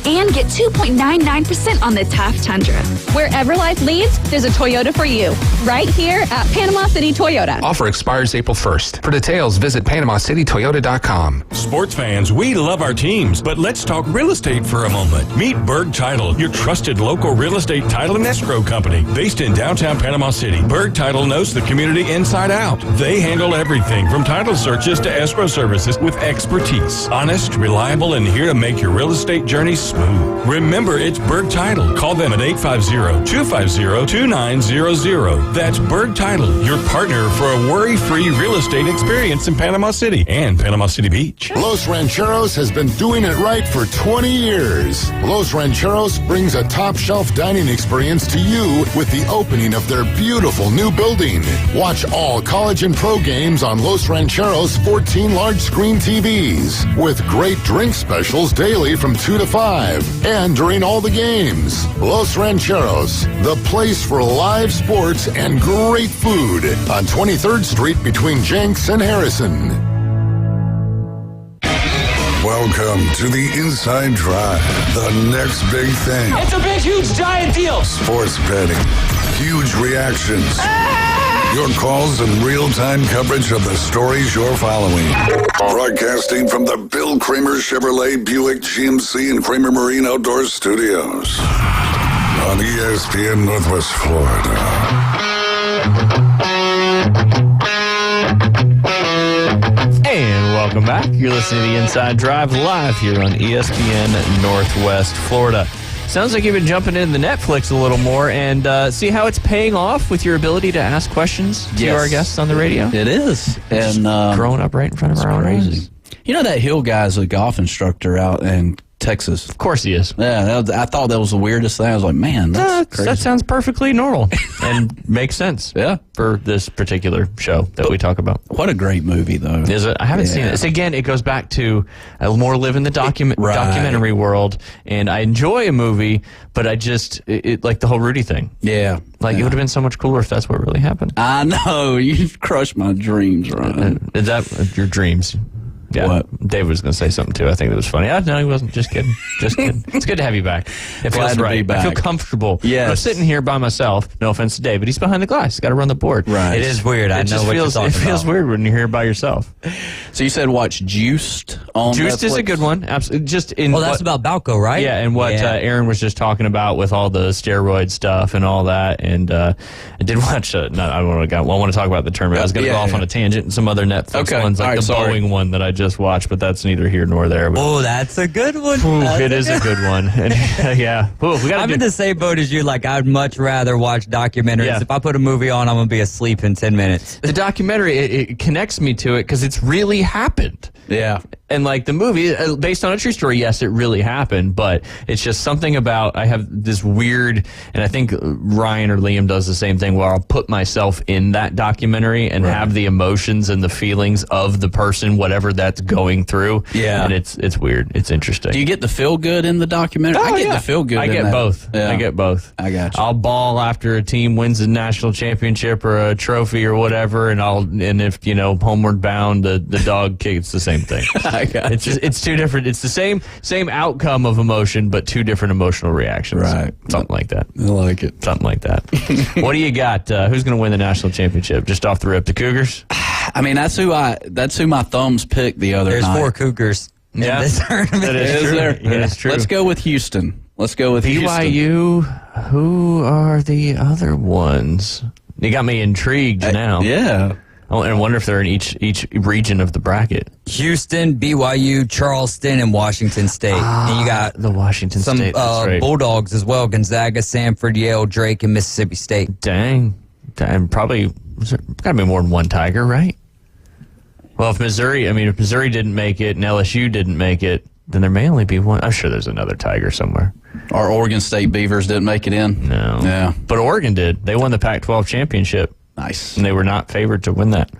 and get 2.99% on the Taft Tundra. Wherever life leads, there's a Toyota for you. Right here at Panama City Toyota. Offer expires April 1st. For details, visit PanamaCityToyota.com. Sports fans, we love our teams, but let's talk real estate for a moment. Meet Berg Title, your trusted local real estate title and escrow company. Based in downtown Panama City, Berg Title knows the community inside out. They handle everything from title searches to escrow services with expertise. Honest, reliable, and here to make your real estate journey smooth. Remember, it's Berg Title. Call them at 850-250-2900. That's Berg Title, your partner for a worry-free real estate experience in Panama City and Panama City Beach. Los Rancheros has been doing it right for 20 years. Los Rancheros brings a top-shelf dining experience to you with the opening of their beautiful new building. Watch all college and pro games on Los Rancheros' 14 large-screen TVs with great drink specials daily from 2 to 5 and during all the games. Los Rancheros, the place for live sports and great food on 23rd Street between Jenks and Harrison. Welcome to the Inside Drive, the next big thing. It's a big, huge, giant deal. Sports betting, huge reactions, your calls and real-time coverage of the stories you're following. Broadcasting from the Bill Kramer Chevrolet Buick GMC and Kramer Marine Outdoor Studios on ESPN Northwest Florida. And welcome back. You're listening to the Inside Drive live here on ESPN Northwest Florida. Sounds like you've been jumping into Netflix a little more and see how it's paying off with your ability to ask questions to our guests on the radio? It is. And growing up right in front of our own eyes. You know that Hill guy's a golf instructor out in Texas. Of course he is. Yeah, I thought that was the weirdest thing. I was like, man, that's crazy. That sounds perfectly normal and makes sense. Yeah, for this particular show that we talk about. What a great movie, though. Is it? I haven't seen it. It's, again, it goes back to I more live in the documentary world, and I enjoy a movie, but I just like the whole Rudy thing. Yeah, it would have been so much cooler if that's what really happened. I know you've crushed my dreams, Ryan. Is that your dreams? Yeah, what? David was going to say something too. I think it was funny. No, he wasn't. Just kidding. Just kidding. It's good to have you back. It feels right. I feel comfortable. Yes. I'm sitting here by myself. No offense to David. He's behind the glass. He's got to run the board. Right. It is weird. I know what you're talking about. It feels weird when you're here by yourself. So you said watch Juiced on Juiced Netflix? is a good one. Absolutely. That's about Balco, right? Yeah, and what Aaron was just talking about with all the steroid stuff and all that. And I did watch. I want to talk about the tournament. I was going to go off on a tangent and some other Netflix ones, like the Boeing one that I just watched, but that's neither here nor there. Oh, that's a good one. It is a good one. And, yeah. I'm in the same boat as you. Like, I'd much rather watch documentaries. Yeah. If I put a movie on, I'm going to be asleep in 10 minutes. The documentary, it connects me to it because it's really happened. Yeah. And like the movie, based on a true story, yes, it really happened, but it's just something about, I have this weird, and I think Ryan or Liam does the same thing, where I'll put myself in that documentary and have the emotions and the feelings of the person, whatever that's going through. Yeah. And it's weird. It's interesting. Do you get the feel good in the documentary? I get the feel good. I get both. Yeah. I get both. I got you. I'll bawl after a team wins a national championship or a trophy or whatever, and if Homeward Bound, the dog kick, it's the same thing. I got it's two different. It's the same outcome of emotion, but two different emotional reactions. Right. Something like that. I like it. Something like that. What do you got? Who's going to win the national championship? Just off the rip, the Cougars. I mean, that's who my thumbs picked the other night. There's 4 Cougars. Yeah, this tournament. That is true. Yeah, it's true. Let's go with Houston. BYU. Who are the other ones? You got me intrigued now. Yeah. Oh, and I wonder if they're in each region of the bracket. Houston, BYU, Charleston, and Washington State. And you got the Washington some State. That's right. Bulldogs as well: Gonzaga, Samford, Yale, Drake, and Mississippi State. Dang, probably got to be more than one Tiger, right? Well, if Missouri didn't make it and LSU didn't make it, then there may only be one. I'm sure there's another Tiger somewhere. Our Oregon State Beavers didn't make it in. No. Yeah. But Oregon did. They won the Pac-12 championship. Nice. And they were not favored to win that.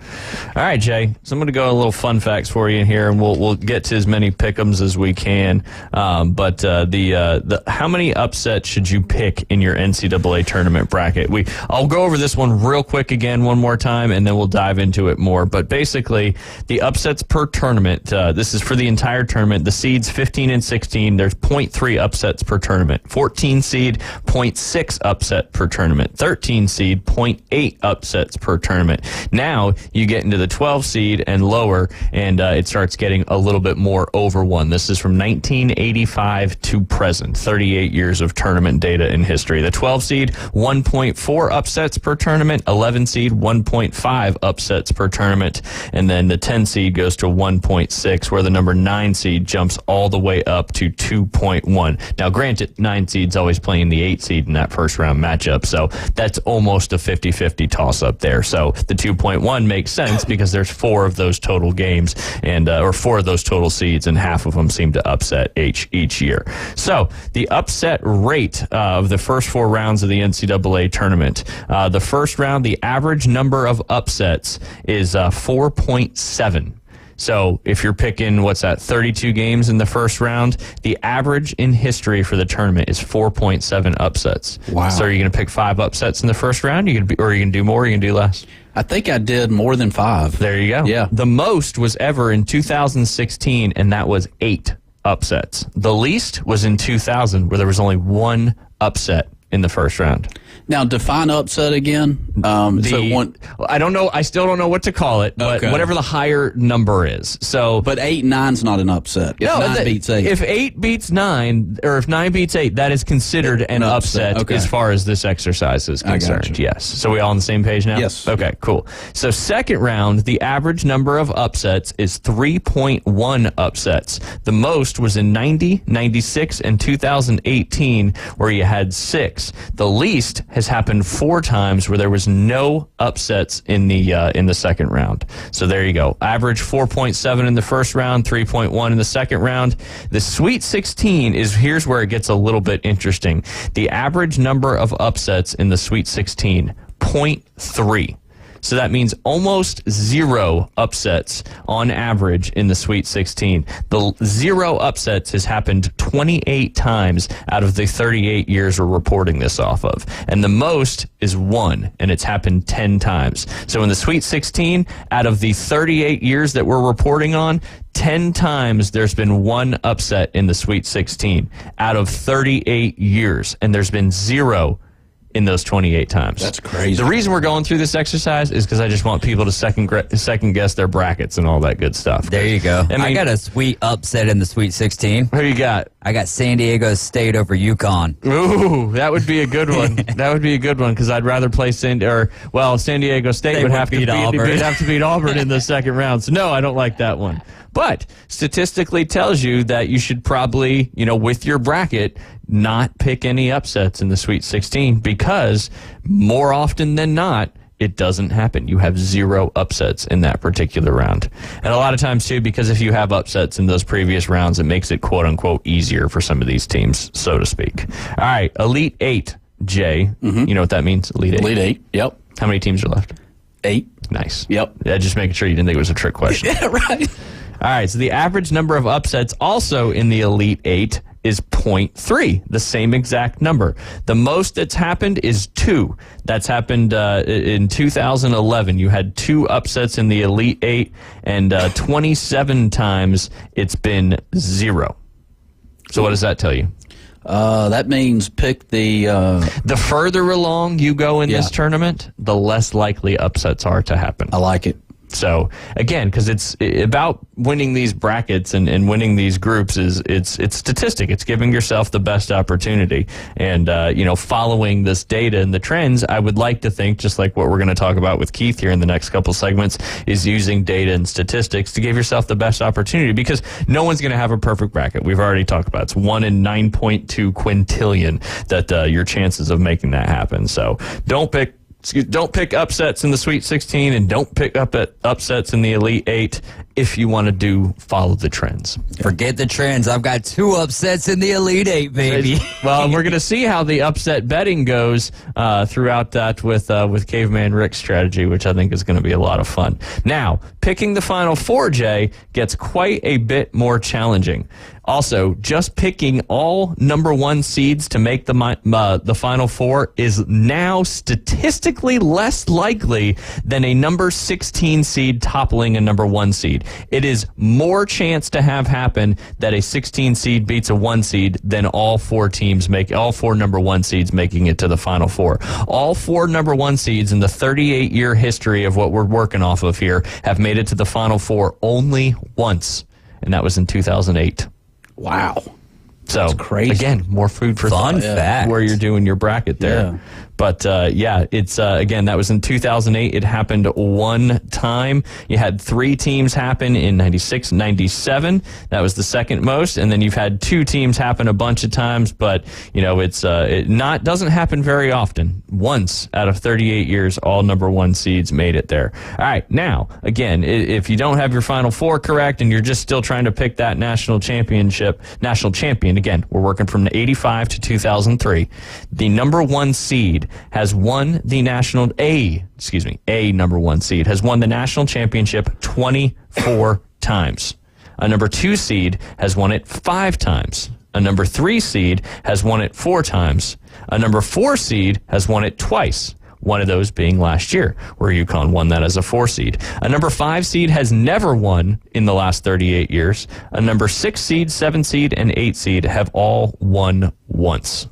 All right, Jay. So I'm going to go a little fun facts for you in here, and we'll get to as many pick'ems as we can. But the how many upsets should you pick in your NCAA tournament bracket? I'll go over this one real quick again one more time, and then we'll dive into it more. But basically, the upsets per tournament. This is for the entire tournament. The seeds 15 and 16. There's 0.3 upsets per tournament. 14 seed 0.6 upset per tournament. 13 seed 0.8 upsets per tournament. Now you get into the 12 seed and lower, and it starts getting a little bit more over one. This is from 1985 to present, 38 years of tournament data in history. The 12 seed, 1.4 upsets per tournament, 11 seed, 1.5 upsets per tournament, and then the 10 seed goes to 1.6, where the number 9 seed jumps all the way up to 2.1. Now, granted, 9 seed's always playing the 8 seed in that first round matchup, so that's almost a 50-50 toss up there. So the 2.1 makes sense because there's 4 of those total games, and or 4 of those total seeds, and half of them seem to upset each year. So the upset rate of the first 4 rounds of the NCAA tournament, the first round, the average number of upsets is 4.7. So if you're picking, 32 games in the first round, the average in history for the tournament is 4.7 upsets. Wow. So are you going to pick 5 upsets in the first round? Or are you going to do more? Or are you going to do less? I think I did more than 5. There you go. Yeah. The most was ever in 2016, and that was 8 upsets. The least was in 2000, where there was only 1 upset in the first round. Now, define upset again. I don't know. I still don't know what to call it, but whatever the higher number is. So, but 8 and 9's not an upset. If 9 beats 8. If 8 beats 9, or if 9 beats 8, that is considered an upset as far as this exercise is concerned. Yes. So we all on the same page now? Yes. Okay, cool. So second round, the average number of upsets is 3.1 upsets. The most was in 90, 96, and 2018, where you had 6. The least has happened 4 times where there was no upsets in the second round. So there you go. Average 4.7 in the first round, 3.1 in the second round. The Sweet 16 here's where it gets a little bit interesting. The average number of upsets in the Sweet 16, 0.3. So that means almost 0 upsets on average in the Sweet 16. The 0 upsets has happened 28 times out of the 38 years we're reporting this off of. And the most is 1, and it's happened 10 times. So in the Sweet 16, out of the 38 years that we're reporting on, 10 times there's been 1 upset in the Sweet 16 out of 38 years, and there's been 0 in those 28 times. That's crazy. The reason we're going through this exercise is because I just want people to second guess their brackets and all that good stuff. There you go. I got a sweet upset in the Sweet 16. Who you got? I got San Diego State over UConn. Ooh, that would be a good one. That would be a good one because I'd rather play San Diego State would have to beat Auburn in the second round. So no, I don't like that one. But statistically tells you that you should probably, with your bracket, not pick any upsets in the Sweet 16 because more often than not, it doesn't happen. You have 0 upsets in that particular round. And a lot of times, too, because if you have upsets in those previous rounds, it makes it, quote-unquote, easier for some of these teams, so to speak. All right, Elite 8, Jay. Mm-hmm. You know what that means? Elite 8. Elite 8, yep. How many teams are left? 8. Nice. Yep. Yeah, just making sure you didn't think it was a trick question. Yeah, right. All right, so the average number of upsets also in the Elite 8 is 0.3, the same exact number. The most that's happened is 2. That's happened in 2011. You had 2 upsets in the Elite 8, and 27 times it's been 0. So what does that tell you? That means pick the further along you go in this tournament, the less likely upsets are to happen. I like it. So again, because it's about winning these brackets and winning these groups it's statistic. It's giving yourself the best opportunity. And following this data and the trends, I would like to think, just like what we're going to talk about with Keith here in the next couple segments, is using data and statistics to give yourself the best opportunity, because no one's going to have a perfect bracket. We've already talked about it's 1 in 9.2 quintillion that your chances of making that happen. So don't pick upsets in the Sweet 16 and don't pick up at upsets in the Elite 8 if you want to follow the trends. Forget the trends. I've got 2 upsets in the Elite 8, baby. Well, we're going to see how the upset betting goes throughout that with Caveman Rick's strategy, which I think is going to be a lot of fun. Now, picking the Final Four, Jay, gets quite a bit more challenging. Also, just picking all number 1 seeds to make the Final Four is now statistically less likely than a number 16 seed toppling a number 1 seed. It is more chance to have happen that a 16 seed beats a 1 seed than all 4 number 1 seeds making it to the Final Four. All 4 number 1 seeds in the 38-year history of what we're working off of here have made it to the Final Four only once, and that was in 2008. Wow. So, that's crazy. Again, more food for fun fact where you're doing your bracket there. Yeah. But, it's, again, that was in 2008. It happened one time. You had 3 teams happen in 96, 97. That was the second most. And then you've had 2 teams happen a bunch of times. But, it doesn't happen very often. Once out of 38 years, all number 1 seeds made it there. All right. Now, again, if you don't have your Final Four correct and you're just still trying to pick that national champion, again, we're working from the 85 to 2003. The number 1 seed has won the a number 1 seed has won the national championship 24 times. A number 2 seed has won it 5 times. A number 3 seed has won it 4 times. A number 4 seed has won it twice. One of those being last year, where UConn won that as a 4 seed. A number 5 seed has never won in the last 38 years. A number 6 seed, 7 seed, and 8 seed have all won once.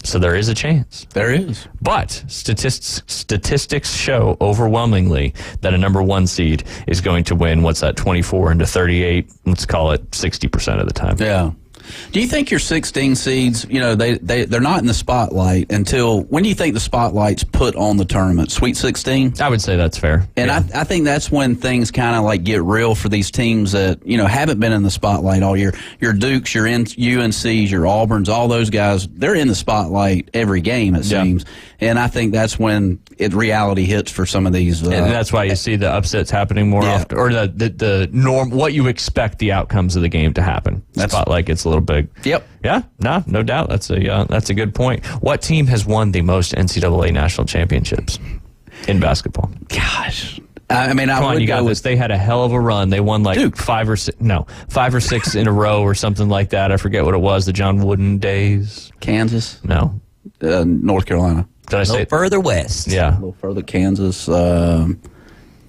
So there is a chance. There is. But statistics show overwhelmingly that a number 1 seed is going to win, 24 into 38, let's call it 60% of the time. Yeah. Do you think your 16 seeds, they're not in the spotlight until, when do you think the spotlight's put on the tournament? Sweet 16? I would say that's fair. And I think that's when things kind of get real for these teams that, haven't been in the spotlight all year. Your Dukes, your UNCs, your Auburns, all those guys, they're in the spotlight every game, it seems. And I think that's when reality hits for some of these. And that's why you see the upsets happening more often, or the norm, what you expect the outcomes of the game to happen. Spotlight gets a little big. Yep. Yeah. No doubt. That's a good point. What team has won the most NCAA national championships in basketball? Gosh. I mean, Come on, you got this. They had a hell of a run. They won Duke. 5 or 6 in a row or something like that. I forget what it was. The John Wooden days. Kansas? No. North Carolina. Did I say a little further west? Yeah. A little further. Kansas.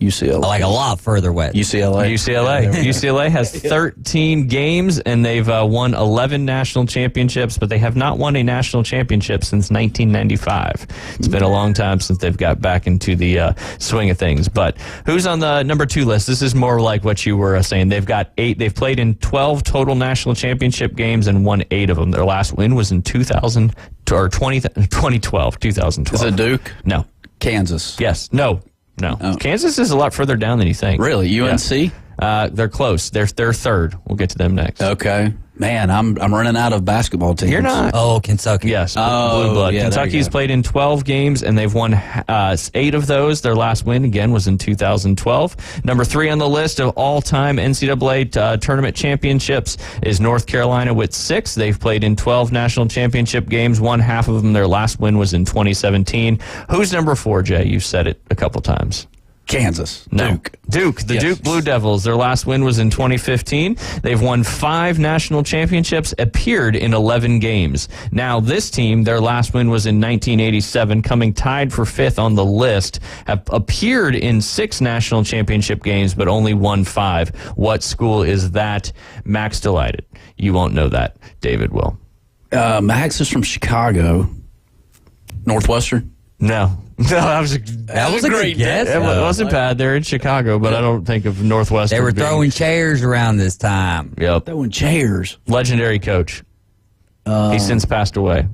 UCLA. Like a lot further west. UCLA has 13 games, and they've won 11 national championships, but they have not won a national championship since 1995. It's been a long time since they've got back into the swing of things. But who's on the number 2 list? This is more like what you were saying. They've got 8. They've played in 12 total national championship games and won 8 of them. Their last win was in 2012. Is it Duke? No. Kansas? Yes. No. Oh. Kansas is a lot further down than you think. Really? UNC? Yeah. They're close. They're 3rd. We'll get to them next. Okay. Man, I'm running out of basketball teams. You're not. Oh, Kentucky. Yes. Oh, Blue blood. yeah, Kentucky's played in 12 games, and they've won 8 of those. Their last win, again, was in 2012. Number 3 on the list of all-time NCAA tournament championships is North Carolina with 6. They've played in 12 national championship games, won half of them. Their last win was in 2017. Who's number 4, Jay? You've said it a couple times. Kansas. No. Duke. The Duke Blue Devils. Their last win was in 2015. They've won 5 national championships, appeared in 11 games. Now, this team, their last win was in 1987, coming tied for 5th on the list, have appeared in 6 national championship games, but only won 5. What school is that? Max Delighted. You won't know that. David will. Max is from Chicago. Northwestern? No. that was a great guess. It wasn't bad. They're in Chicago, but I don't think of Northwestern. They were throwing chairs around this time. Yep. Throwing chairs. Legendary coach. He's since passed away.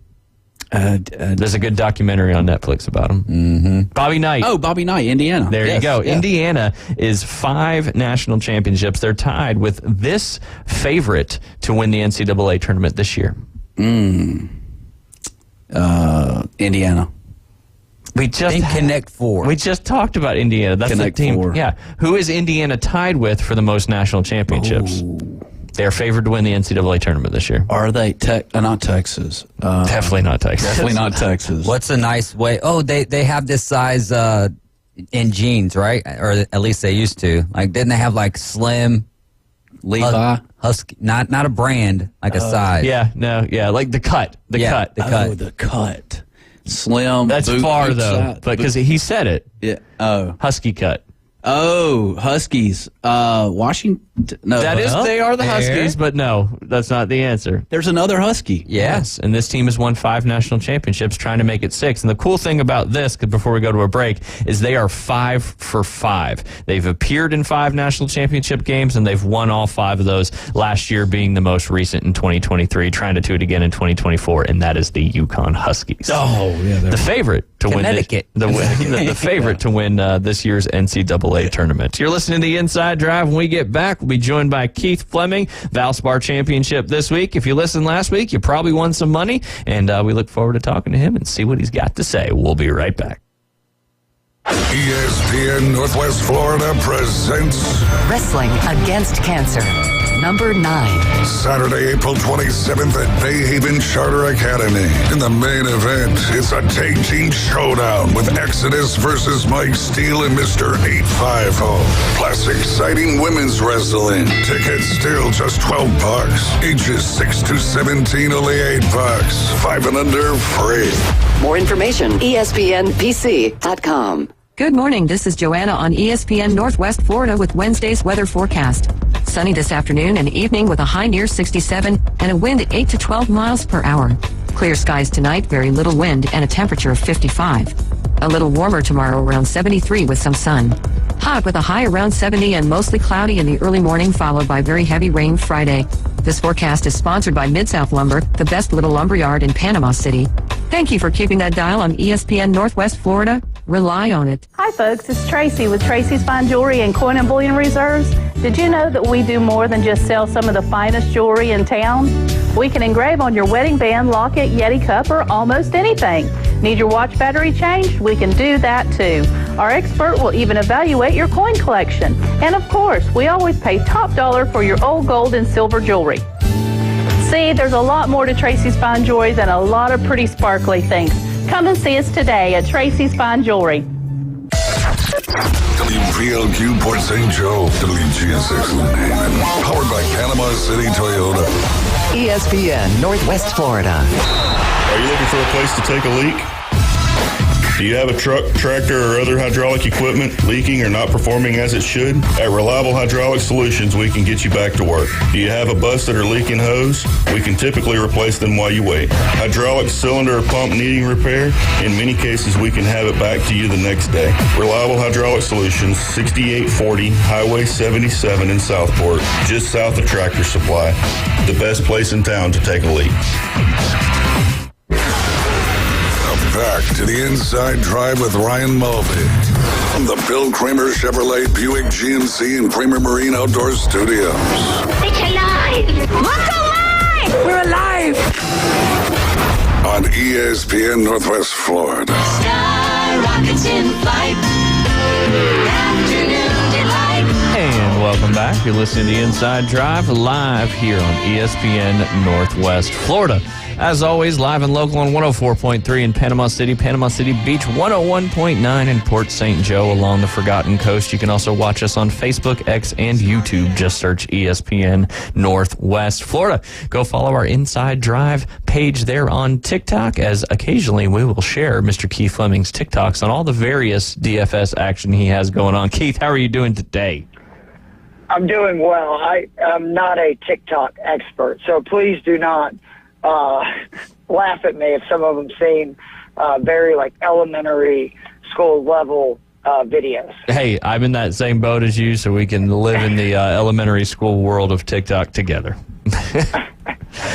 There's a good documentary on Netflix about him. Mm-hmm. Bobby Knight. Oh, Bobby Knight, Indiana. There you go. Yeah. Indiana is 5 national championships. They're tied with this favorite to win the NCAA tournament this year. Indiana. We just Connect 4. We just talked about Indiana. That's Connect the team. 4. Yeah. Who is Indiana tied with for the most national championships? Ooh. They are favored to win the NCAA tournament this year. Are they not Texas? Definitely not Texas. Definitely not Texas. What's a nice way? Oh, they have this size in jeans, right? Or at least they used to. Like, didn't they have like Slim, Levi, Husky? Not a brand, like a size. Like the cut. The cut. Oh, the cut. Slim. That's far though, but because he said it. Yeah. Oh, Husky cut. Oh, Huskies. Washington. No, They are the Huskies, but no, that's not the answer. There's another Husky. Yes, and this team has won 5 national championships, trying to make it 6. And the cool thing about this, before we go to a break, is they are 5 for 5. They've appeared in 5 national championship games, and they've won all 5 of those. Last year being the most recent in 2023, trying to do it again in 2024, and that is the Yukon Huskies. Oh, yeah, the favorite to Connecticut. win the favorite to win this year's NCAA tournament. You're listening to the Inside Drive. When we get back, we'll be joined by Keith Fleming, Valspar Championship this week. If you listened last week, you probably won some money, and we look forward to talking to him and see what he's got to say. We'll be right back. ESPN Northwest Florida presents Wrestling Against Cancer, number 9. Saturday, April 27th at Bayhaven Charter Academy. In the main event, it's a tag team showdown with Exodus versus Mike Steele and Mr. 850. Plus exciting women's wrestling. Tickets still just $12. Ages 6 to 17, only $8. 5 and under, free. More information, ESPNPC.com. Good morning. This is Joanna on ESPN Northwest Florida with Wednesday's weather forecast. Sunny this afternoon and evening with a high near 67 and a wind at 8 to 12 miles per hour. Clear skies tonight, very little wind and a temperature of 55. A little warmer tomorrow, around 73 with some sun. Hot with a high around 70 and mostly cloudy in the early morning, followed by very heavy rain Friday. This forecast is sponsored by Mid-South Lumber, the best little lumberyard in Panama City. Thank you for keeping that dial on ESPN Northwest Florida. Rely on it. Hi folks, it's Tracy with Tracy's Fine Jewelry and Coin and Bullion Reserves. Did you know that we do more than just sell some of the finest jewelry in town? We can engrave on your wedding band, locket, Yeti cup, or almost anything. Need your watch battery changed? We can do that too. Our expert will even evaluate your coin collection. And of course, we always pay top dollar for your old gold and silver jewelry. See, there's a lot more to Tracy's Fine Jewelry than a lot of pretty sparkly things. Come and see us today at Tracy's Fine Jewelry. WPLQ Port St. Joe, WGSX Haven, powered by Panama City Toyota. ESPN Northwest Florida. Are you looking for a place to take a leak? Do you have a truck, tractor, or other hydraulic equipment leaking or not performing as it should? At Reliable Hydraulic Solutions, we can get you back to work. Do you have a busted or leaking hose? We can typically replace them while you wait. Hydraulic cylinder or pump needing repair? In many cases, we can have it back to you the next day. Reliable Hydraulic Solutions, 6840 Highway 77 in Southport, just south of Tractor Supply. The best place in town to take a leak. Back to the Inside Drive with Ryan Mulvey from the Bill Kramer Chevrolet Buick GMC and Kramer Marine Outdoor Studios. It's alive! Look alive! We're alive! On ESPN Northwest Florida. Sky rockets in flight. Afternoon delight. And welcome back. You're listening to the Inside Drive live here on ESPN Northwest Florida. As always, live and local on 104.3 in Panama City Beach, 101.9 in Port St. Joe along the Forgotten Coast. You can also watch us on Facebook, X, and YouTube. Just search ESPN Northwest Florida. Go follow our Inside Drive page there on TikTok, as occasionally we will share Mr. Keith Fleming's TikToks on all the various DFS action he has going on. Keith, how are you doing today? I'm doing well. I am not a TikTok expert, so please do not laugh at me if some of them seem very like elementary school level videos. Hey, I'm in that same boat as you, so we can live in the elementary school world of TikTok together.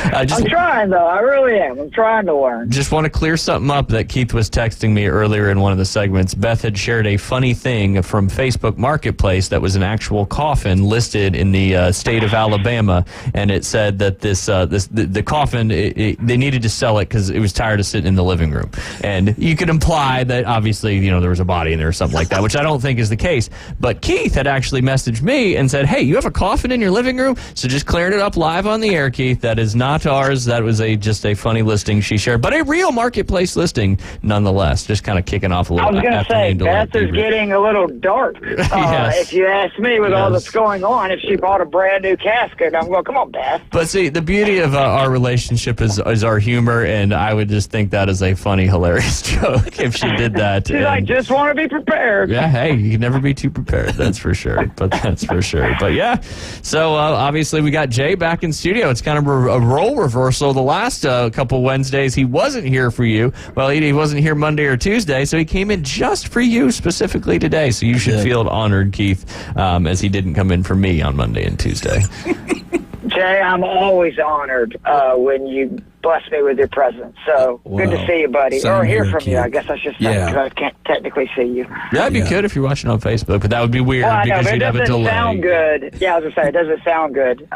I'm trying, though. I really am. I'm trying to learn. Just want to clear something up that Keith was texting me earlier in one of the segments. Beth had shared a funny thing from Facebook Marketplace that was an actual coffin listed in the state of Alabama, and it said that the coffin, they needed to sell it because it was tired of sitting in the living room. And you could imply that obviously, there was a body in there or something like that, which I don't think is the case. But Keith had actually messaged me and said, hey, you have a coffin in your living room? So just clearing it up live on the air, Keith. That is not ours. That was just a funny listing she shared, but a real Marketplace listing nonetheless. Just kind of kicking off a little. I was going to say, Beth is getting a little dark. Yes. If you ask me, with all that's going on, if she bought a brand new casket, I'm going, come on, Beth. But see, the beauty of our relationship is our humor, and I would just think that is a funny, hilarious joke if she did that. She's like, just want to be prepared. Yeah, hey, you can never be too prepared. That's for sure. But yeah, so obviously we got Jay back in studio. It's kind of a role reversal. The last couple Wednesdays he wasn't here for you. Well, he wasn't here Monday or Tuesday, so he came in just for you specifically today. So you should feel honored, Keith, as he didn't come in for me on Monday and Tuesday. Jay, I'm always honored when you bless me with your presence. So good to see you, buddy. Or hear from you, I guess I should say, because I can't technically see you. That'd be good if you're watching on Facebook, but that would be weird because you'd have a delay. It doesn't sound good. Yeah, I was going to say, it doesn't sound good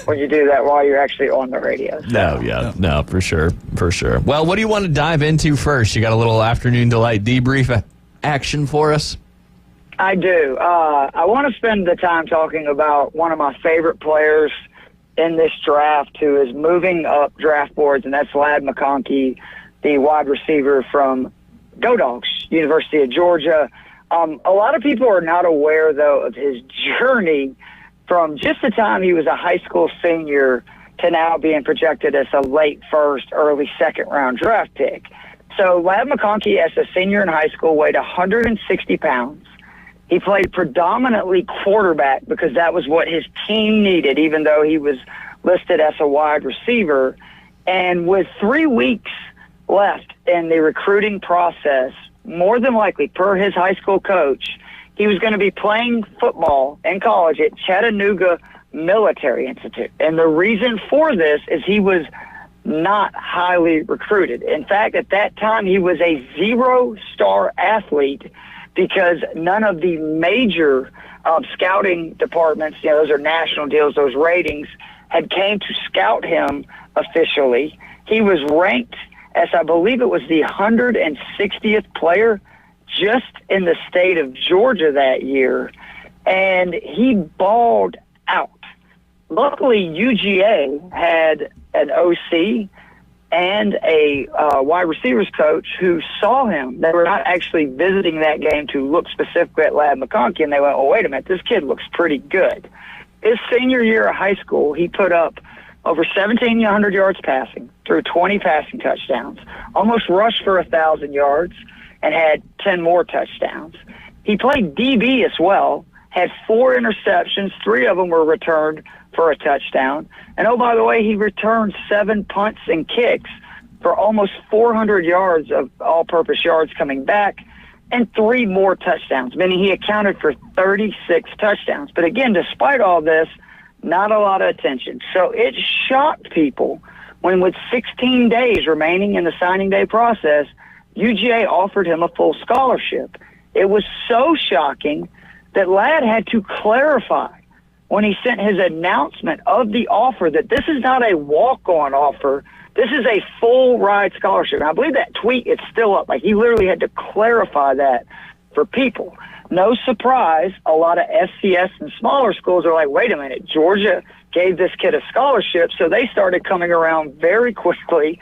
when you do that while you're actually on the radio. So. No, for sure. Well, what do you want to dive into first? You got a little afternoon delight debrief action for us? I do. I want to spend the time talking about one of my favorite players in this draft who is moving up draft boards, and that's Ladd McConkey, the wide receiver from Go Dogs, University of Georgia. A lot of people are not aware, though, of his journey from just the time he was a high school senior to now being projected as a late first, early second round draft pick. So Ladd McConkey, as a senior in high school, weighed 160 pounds. He played predominantly quarterback because that was what his team needed, even though he was listed as a wide receiver. And with 3 weeks left in the recruiting process, more than likely, per his high school coach, he was going to be playing football in college at Chattanooga Military Institute. And the reason for this is he was not highly recruited. In fact, at that time, he was a 0-star athlete because none of the major scouting departments, those are national deals, those ratings, had came to scout him officially. He was ranked as, I believe it was the 160th player just in the state of Georgia that year, and he balled out. Luckily, UGA had an OC and a wide receivers coach who saw him. They were not actually visiting that game to look specifically at Ladd McConkey, and they went, oh, wait a minute, this kid looks pretty good. His senior year of high school, he put up over 1,700 yards passing, threw 20 passing touchdowns, almost rushed for 1,000 yards, and had 10 more touchdowns. He played DB as well, had 4 interceptions, 3 of them were returned for a touchdown. And, oh, by the way, he returned 7 punts and kicks for almost 400 yards of all-purpose yards coming back and 3 more touchdowns, meaning he accounted for 36 touchdowns. But, again, despite all this, not a lot of attention. So it shocked people when, with 16 days remaining in the signing day process, UGA offered him a full scholarship. It was so shocking that Ladd had to clarify when he sent his announcement of the offer that this is not a walk-on offer. This is a full-ride scholarship. And I believe that tweet is still up. Like, he literally had to clarify that for people. No surprise, a lot of FCS and smaller schools are like, wait a minute, Georgia gave this kid a scholarship, so they started coming around very quickly.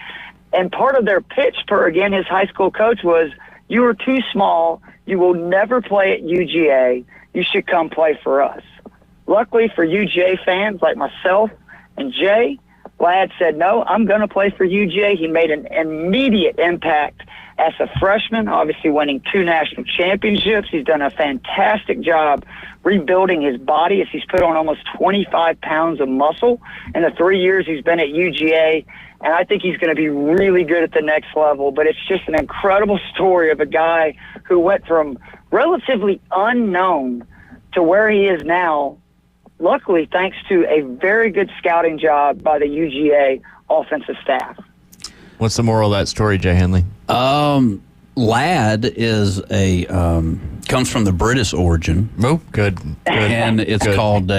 And part of their pitch per, again, his high school coach was, you are too small, you will never play at UGA, you should come play for us. Luckily for UGA fans like myself and Jay, Ladd said, no, I'm going to play for UGA. He made an immediate impact as a freshman, obviously winning 2 national championships. He's done a fantastic job rebuilding his body as he's put on almost 25 pounds of muscle in the 3 years he's been at UGA. and I think he's going to be really good at the next level. But it's just an incredible story of a guy who went from relatively unknown to where he is now, luckily thanks to a very good scouting job by the UGA offensive staff. What's the moral of that story, Jay Henley? Lad is comes from the British origin. Oh, good. And it's called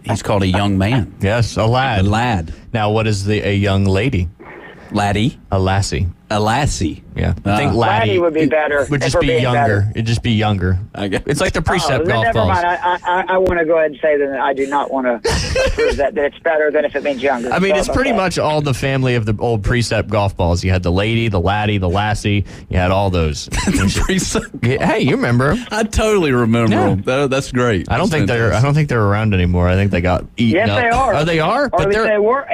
he's called a young man. Yes, a lad. A lad. Now, what is a young lady? Laddie. A lassie. A lassie. Yeah. I think Laddie would be better. Would just be younger. Better. It'd just be younger. It's like the Precept golf never balls. Mind. I want to go ahead and say that I do not want to prove that it's better than if it means younger. I mean, it's pretty much all the family of the old Precept golf balls. You had the lady, the laddie, the lassie. You had all those. The Precept. Hey, you remember them? I totally remember them. That's great. I don't think they're around anymore. I think they got eaten up. Yes, they are. Oh, they are? Or at least they were.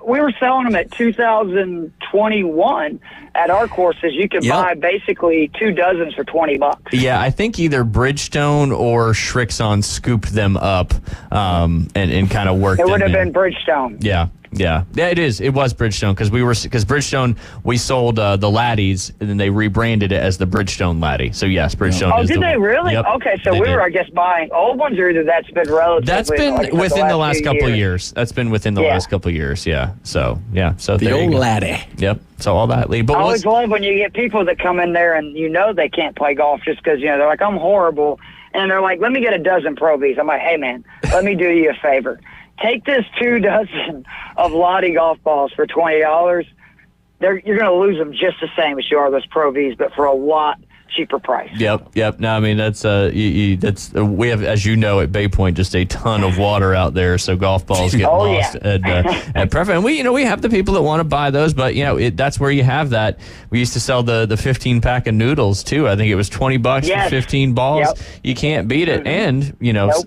We were selling them at 2021 at our courses. You could buy basically 2 dozens for $20. Yeah, I think either Bridgestone or Shrixon scooped them up and kind of worked. It would them have in. been Bridgestone. Yeah, it is. It was Bridgestone because Bridgestone we sold the laddies and then they rebranded it as the Bridgestone laddie. So yes, Bridgestone. Oh, is did they really? Yep, okay, so we were, I guess, buying old ones, or either that's been relatively. That's been within the last couple of years. That's been within the last couple of years. Yeah. So So the old laddie. Yep. So all that lead. But I always love when you get people that come in there and they can't play golf just because they're like, I'm horrible, and they're like, let me get a dozen Pro Vs. I'm like, hey man, let me do you a favor. Take this 2 dozen of Lottie golf balls for $20. You're going to lose them just the same as you are those Pro Vs, but for a lot cheaper price. Yep. No, I mean that's we have, as you know, at Bay Point just a ton of water out there, so golf balls get lost at preference. And we have the people that want to buy those, but that's where you have that. We used to sell the 15 pack of noodles too. I think it was $20 for 15 balls. Yep. You can't beat it. And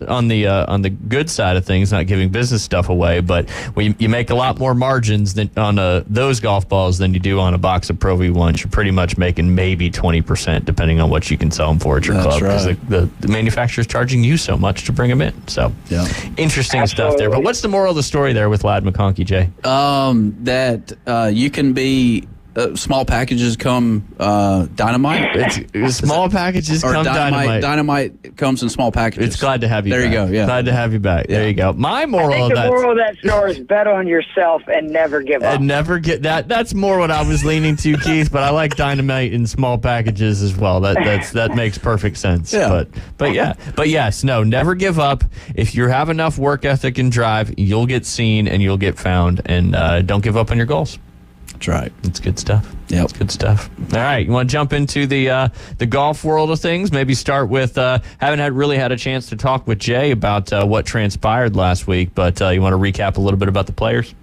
on the good side of things, not giving business stuff away, but you make a lot more margins than on those golf balls than you do on a box of Pro V1s. You're pretty much making maybe 20%. Depending on what you can sell them for at your club, because the manufacturer's charging you so much to bring them in. So, interesting stuff there. But what's the moral of the story there with Ladd McConkey, Jay? That you can be. Small packages come dynamite. Small packages come dynamite. Dynamite comes in small packages. It's glad to have you back. There you go. Yeah. Glad to have you back. Yeah. There you go. My moral of that story is bet on yourself and never give up. And never get that. That's more what I was leaning to, Keith. But I like dynamite in small packages as well. That makes perfect sense. Yeah. But yes, no, never give up. If you have enough work ethic and drive, you'll get seen and you'll get found. And don't give up on your goals. That's right. It's good stuff. Yeah, it's good stuff. All right, you want to jump into the golf world of things? Maybe start with haven't really had a chance to talk with Jay about what transpired last week, but you want to recap a little bit about the players?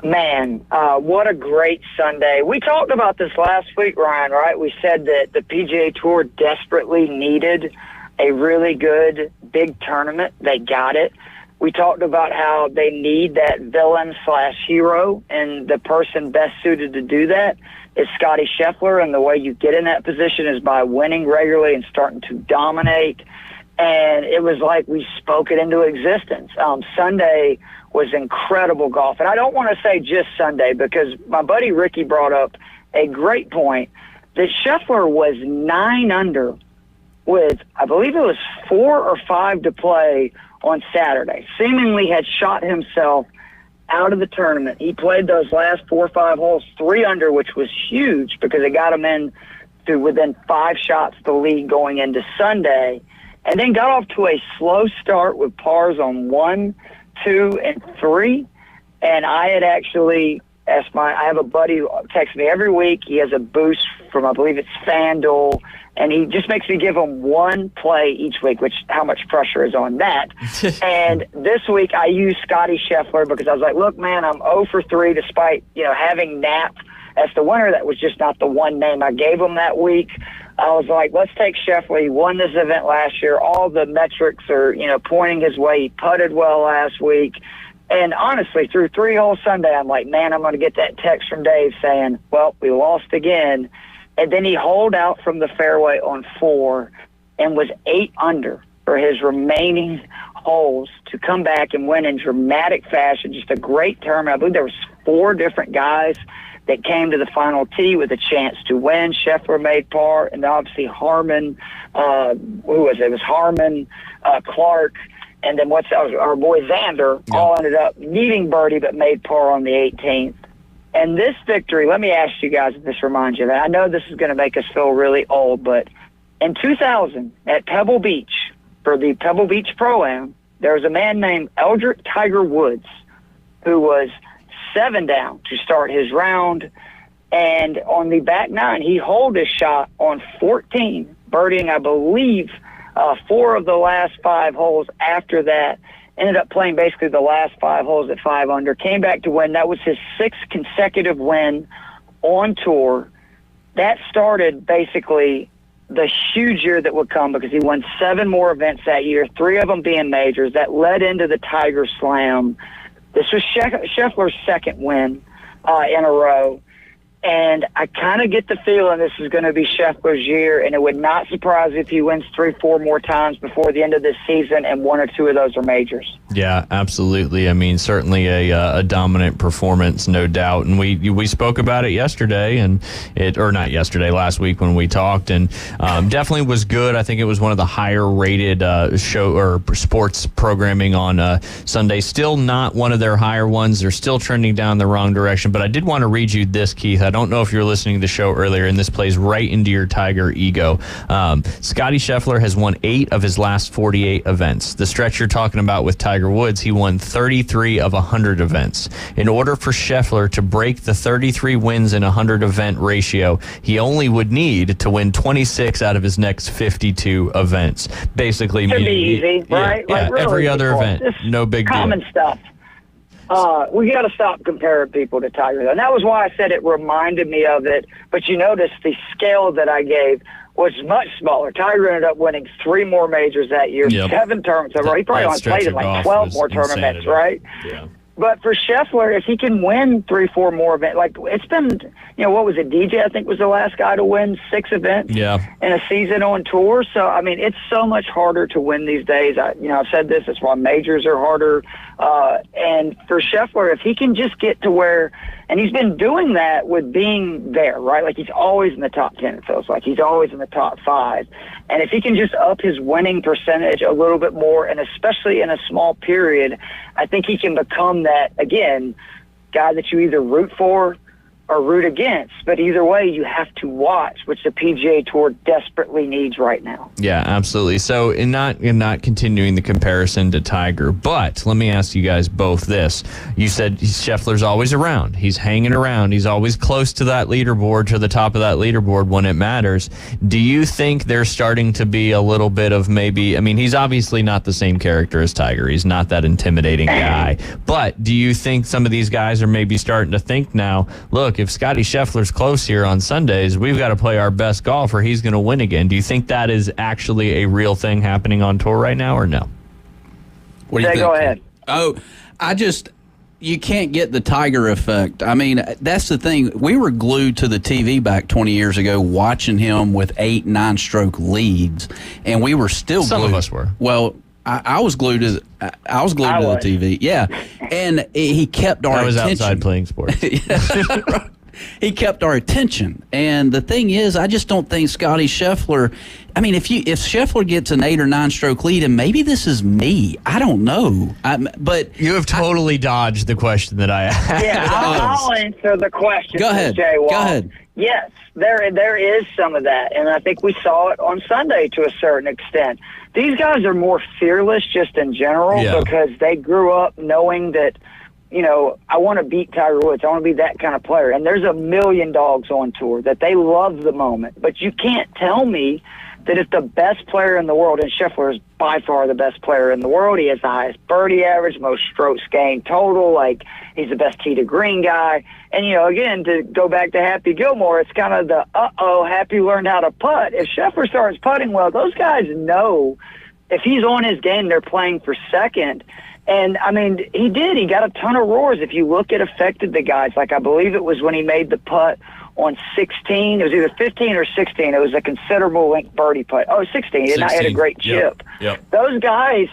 Man, what a great Sunday. We talked about this last week, Ryan, right? We said that the PGA Tour desperately needed a really good big tournament. They got it. We talked about how they need that villain/hero, and the person best suited to do that is Scotty Scheffler, and the way you get in that position is by winning regularly and starting to dominate. And it was like we spoke it into existence. Sunday was incredible golf. And I don't want to say just Sunday, because my buddy Ricky brought up a great point that Scheffler was 9 under with, I believe it was 4 or 5 to play on Saturday, seemingly had shot himself out of the tournament. He played those last 4 or 5 holes 3 under, which was huge because it got him in to within 5 shots the lead going into Sunday, and then got off to a slow start with pars on 1, 2, and 3. And I had actually asked I have a buddy who texts me every week. He has a boost from, I believe it's FanDuel, and he just makes me give him 1 play each week, which how much pressure is on that. And this week I used Scotty Scheffler because I was like, look, man, I'm 0 for 3 despite, having Knapp as the winner. That was just not the one name I gave him that week. I was like, let's take Scheffler. He won this event last year. All the metrics are, pointing his way. He putted well last week. And honestly, through 3 holes Sunday, I'm like, man, I'm going to get that text from Dave saying, well, we lost again. And then he holed out from the fairway on 4 and was 8 under for his remaining holes to come back and win in dramatic fashion. Just a great tournament. I believe there was 4 different guys that came to the final tee with a chance to win. Scheffler made par, and obviously Harman, who was it? It was Harman, Clark, and then our boy Xander, all ended up needing birdie but made par on the 18th. And this victory, let me ask you guys if this reminds you of that. I know this is going to make us feel really old, but in 2000 at Pebble Beach, for the Pebble Beach Pro-Am, there was a man named Eldrick Tiger Woods who was 7 down to start his round, and on the back 9, he holed his shot on 14, birdieing, I believe, 4 of the last 5 holes after that. Ended up playing basically the last 5 holes at 5 under, came back to win. That was his 6th consecutive win on tour. That started basically the huge year that would come because he won 7 more events that year, 3 of them being majors. That led into the Tiger Slam. This was Scheffler's 2nd win in a row. And I kind of get the feeling this is going to be Scheffler's year, and it would not surprise me if he wins 3-4 more times before the end of this season, and 1 or 2 of those are majors. Yeah, absolutely. I mean, certainly a dominant performance, no doubt. And we spoke about it yesterday, last week when we talked, and definitely was good. I think it was one of the higher rated show or sports programming on Sunday. Still not one of their higher ones. They're still trending down the wrong direction. But I did want to read you this, Keith. I don't know if you were listening to the show earlier, and this plays right into your Tiger ego. Scotty Scheffler has won 8 of his last 48 events. The stretch you're talking about with Tiger Woods, he won 33 of 100 events. In order for Scheffler to break the 33 wins in 100 event ratio, he only would need to win 26 out of his next 52 events. Basically, should be easy, right? Yeah, like really every other event, no big deal. Common stuff. We got to stop comparing people to Tiger, though. And that was why I said it reminded me of it. But you notice the scale that I gave was much smaller. Tiger ended up winning 3 more majors that year, 7 tournaments overall. He probably only played in like 12 more tournaments, right? Yeah. But for Scheffler, if he can win 3-4 more events, like it's been, what was it? DJ, I think, was the last guy to win 6 events in a season on tour. So, I mean, it's so much harder to win these days. I've said this, that's why majors are harder. And for Scheffler, if he can just get to where, and he's been doing that with being there, right? Like he's always in the top 10, it feels like. He's always in the top 5. And if he can just up his winning percentage a little bit more, and especially in a small period, I think he can become that, again, guy that you either root for or root against. But either way, you have to watch, which the PGA Tour desperately needs right now. Yeah, absolutely. So in not continuing the comparison to Tiger, but let me ask you guys both this. You said Scheffler's always around. He's hanging around. He's always close to that leaderboard, to the top of that leaderboard when it matters. Do you think there's starting to be a little bit of maybe, I mean, he's obviously not the same character as Tiger. He's not that intimidating guy. But do you think some of these guys are maybe starting to think now, look, if Scotty Scheffler's close here on Sundays, we've got to play our best golf or he's going to win again. Do you think that is actually a real thing happening on tour right now or no? What do you think? Go ahead. Oh, you can't get the Tiger effect. I mean, that's the thing. We were glued to the TV back 20 years ago watching him with 8, 9-stroke leads, and we were still Some glued. of us were. Well, I was glued to the TV. Yeah, and he kept our attention. I was outside playing sports. He kept our attention. And the thing is, I just don't think Scotty Scheffler, I mean, if Scheffler gets an 8 or 9-stroke lead, and maybe this is me, I don't know. But you have totally dodged the question that I asked. Yeah, I'll answer the question. Go ahead. Jay Wall. Go ahead. Yes, there is some of that, and I think we saw it on Sunday to a certain extent. These guys are more fearless just in general because they grew up knowing that, I want to beat Tiger Woods. I want to be that kind of player. And there's a million dogs on tour that they love the moment. But you can't tell me that if the best player in the world, and Scheffler is by far the best player in the world, he has the highest birdie average, most strokes gained total, like he's the best tee to green guy. And, again, to go back to Happy Gilmore, it's kind of the, Happy learned how to putt. If Scheffler starts putting well, those guys know if he's on his game, they're playing for second. And, I mean, he did. He got a ton of roars. If you look at affected the guys, like I believe it was when he made the putt on 16. It was either 15 or 16. It was a considerable length birdie putt. Oh, 16. He had a great chip. Yep. Those guys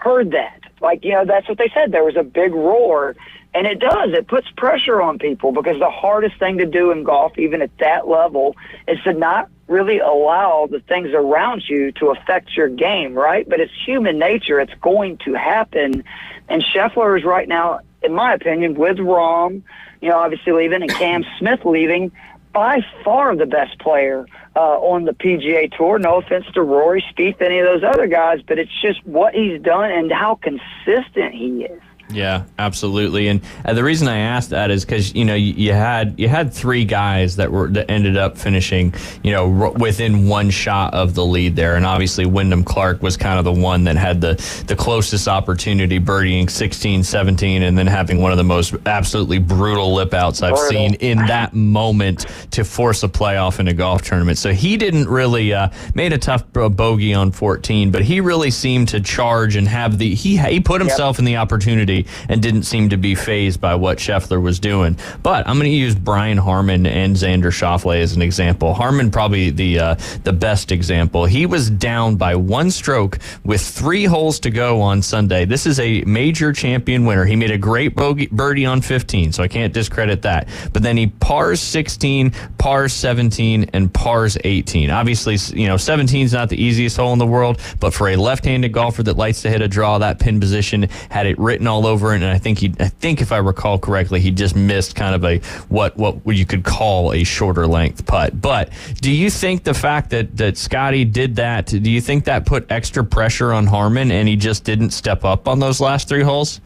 heard that. Like, that's what they said. There was a big roar. And it does. It puts pressure on people because the hardest thing to do in golf, even at that level, is to not really allow the things around you to affect your game, right? But it's human nature. It's going to happen. And Scheffler is right now, in my opinion, with Rahm, obviously leaving, and Cam Smith leaving, by far the best player on the PGA Tour. No offense to Rory, Spieth, any of those other guys, but it's just what he's done and how consistent he is. Yeah, absolutely. And the reason I asked that is because you had three guys that ended up finishing within one shot of the lead there, and obviously Wyndham Clark was kind of the one that had the closest opportunity, birdieing 16, 17, and then having one of the most absolutely brutal lip outs I've seen in that moment to force a playoff in a golf tournament. So he didn't really made a tough bogey on 14, but he really seemed to charge and have he put himself in the opportunity and didn't seem to be fazed by what Scheffler was doing. But I'm going to use Brian Harman and Xander Schauffele as an example. Harman probably the best example. He was down by one stroke with 3 holes to go on Sunday. This is a major champion winner. He made a great birdie on 15, so I can't discredit that. But then he pars 16, pars 17, and pars 18. Obviously, 17 is not the easiest hole in the world, but for a left-handed golfer that likes to hit a draw, that pin position had it written all over it, and I think if I recall correctly, he just missed kind of a what you could call a shorter length putt. But do you think the fact that Scotty did that, do you think that put extra pressure on Harman and he just didn't step up on those last 3 holes?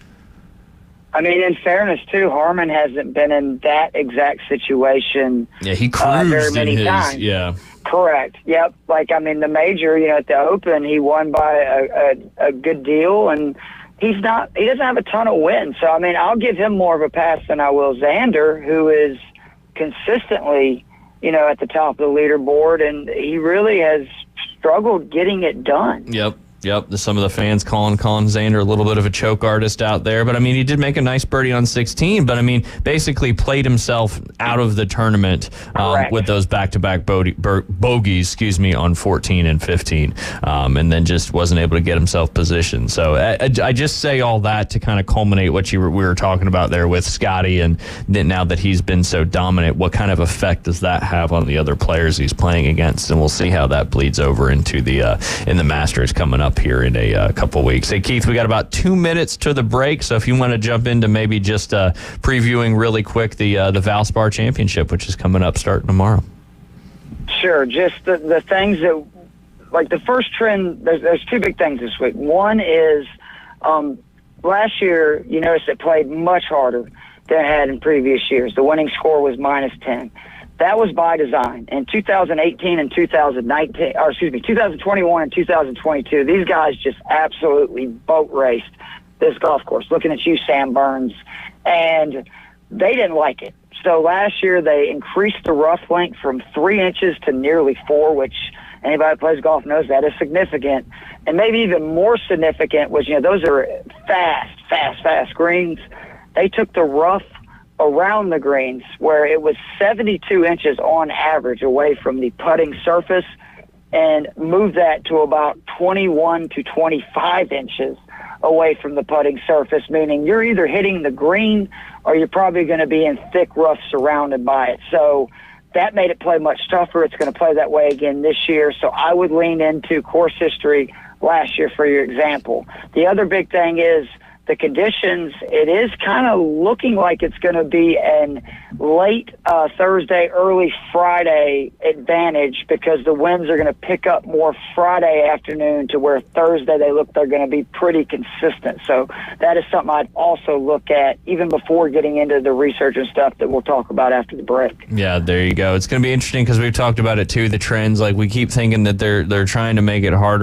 I mean, in fairness, too, Harman hasn't been in that exact situation. Yeah, he cruised very many times. Yeah. Correct. Yep. The major, at the Open, he won by a good deal, and he doesn't have a ton of wins. So, I'll give him more of a pass than I will Xander, who is consistently, at the top of the leaderboard, and he really has struggled getting it done. Yep. Some of the fans calling Xander a little bit of a choke artist out there. But, he did make a nice birdie on 16. But, basically played himself out of the tournament with those back-to-back bogeys, on 14 and 15. And then just wasn't able to get himself positioned. So I just say all that to kind of culminate what we were talking about there with Scotty. And then now that he's been so dominant, what kind of effect does that have on the other players he's playing against? And we'll see how that bleeds over into in the Masters coming up here in a couple weeks. Hey, Keith, we got about 2 minutes to the break, so if you want to jump into maybe just previewing really quick the Valspar Championship, which is coming up starting tomorrow. Sure. Just the things that, like the first trend, there's 2 big things this week. One is last year, you noticed it played much harder than it had in previous years. The winning score was -10. That was by design. In 2018 and 2021 and 2022, these guys just absolutely boat raced this golf course. Looking at you, Sam Burns. And they didn't like it. So last year they increased the rough length from 3 inches to nearly 4, which anybody that plays golf knows that is significant. And maybe even more significant was, those are fast greens. They took the rough around the greens where it was 72 inches on average away from the putting surface and moved that to about 21 to 25 inches away from the putting surface, meaning you're either hitting the green or you're probably going to be in thick rough surrounded by it. So that made it play much tougher. It's going to play that way again this year. So I would lean into course history last year for your example. The other big thing is the conditions. It is kind of looking like it's going to be an late Thursday, early Friday advantage because the winds are going to pick up more Friday afternoon to where Thursday they're going to be pretty consistent. So that is something I'd also look at even before getting into the research and stuff that we'll talk about after the break. Yeah, there you go. It's going to be interesting because we've talked about it too, the trends. Like we keep thinking that they're trying to make it harder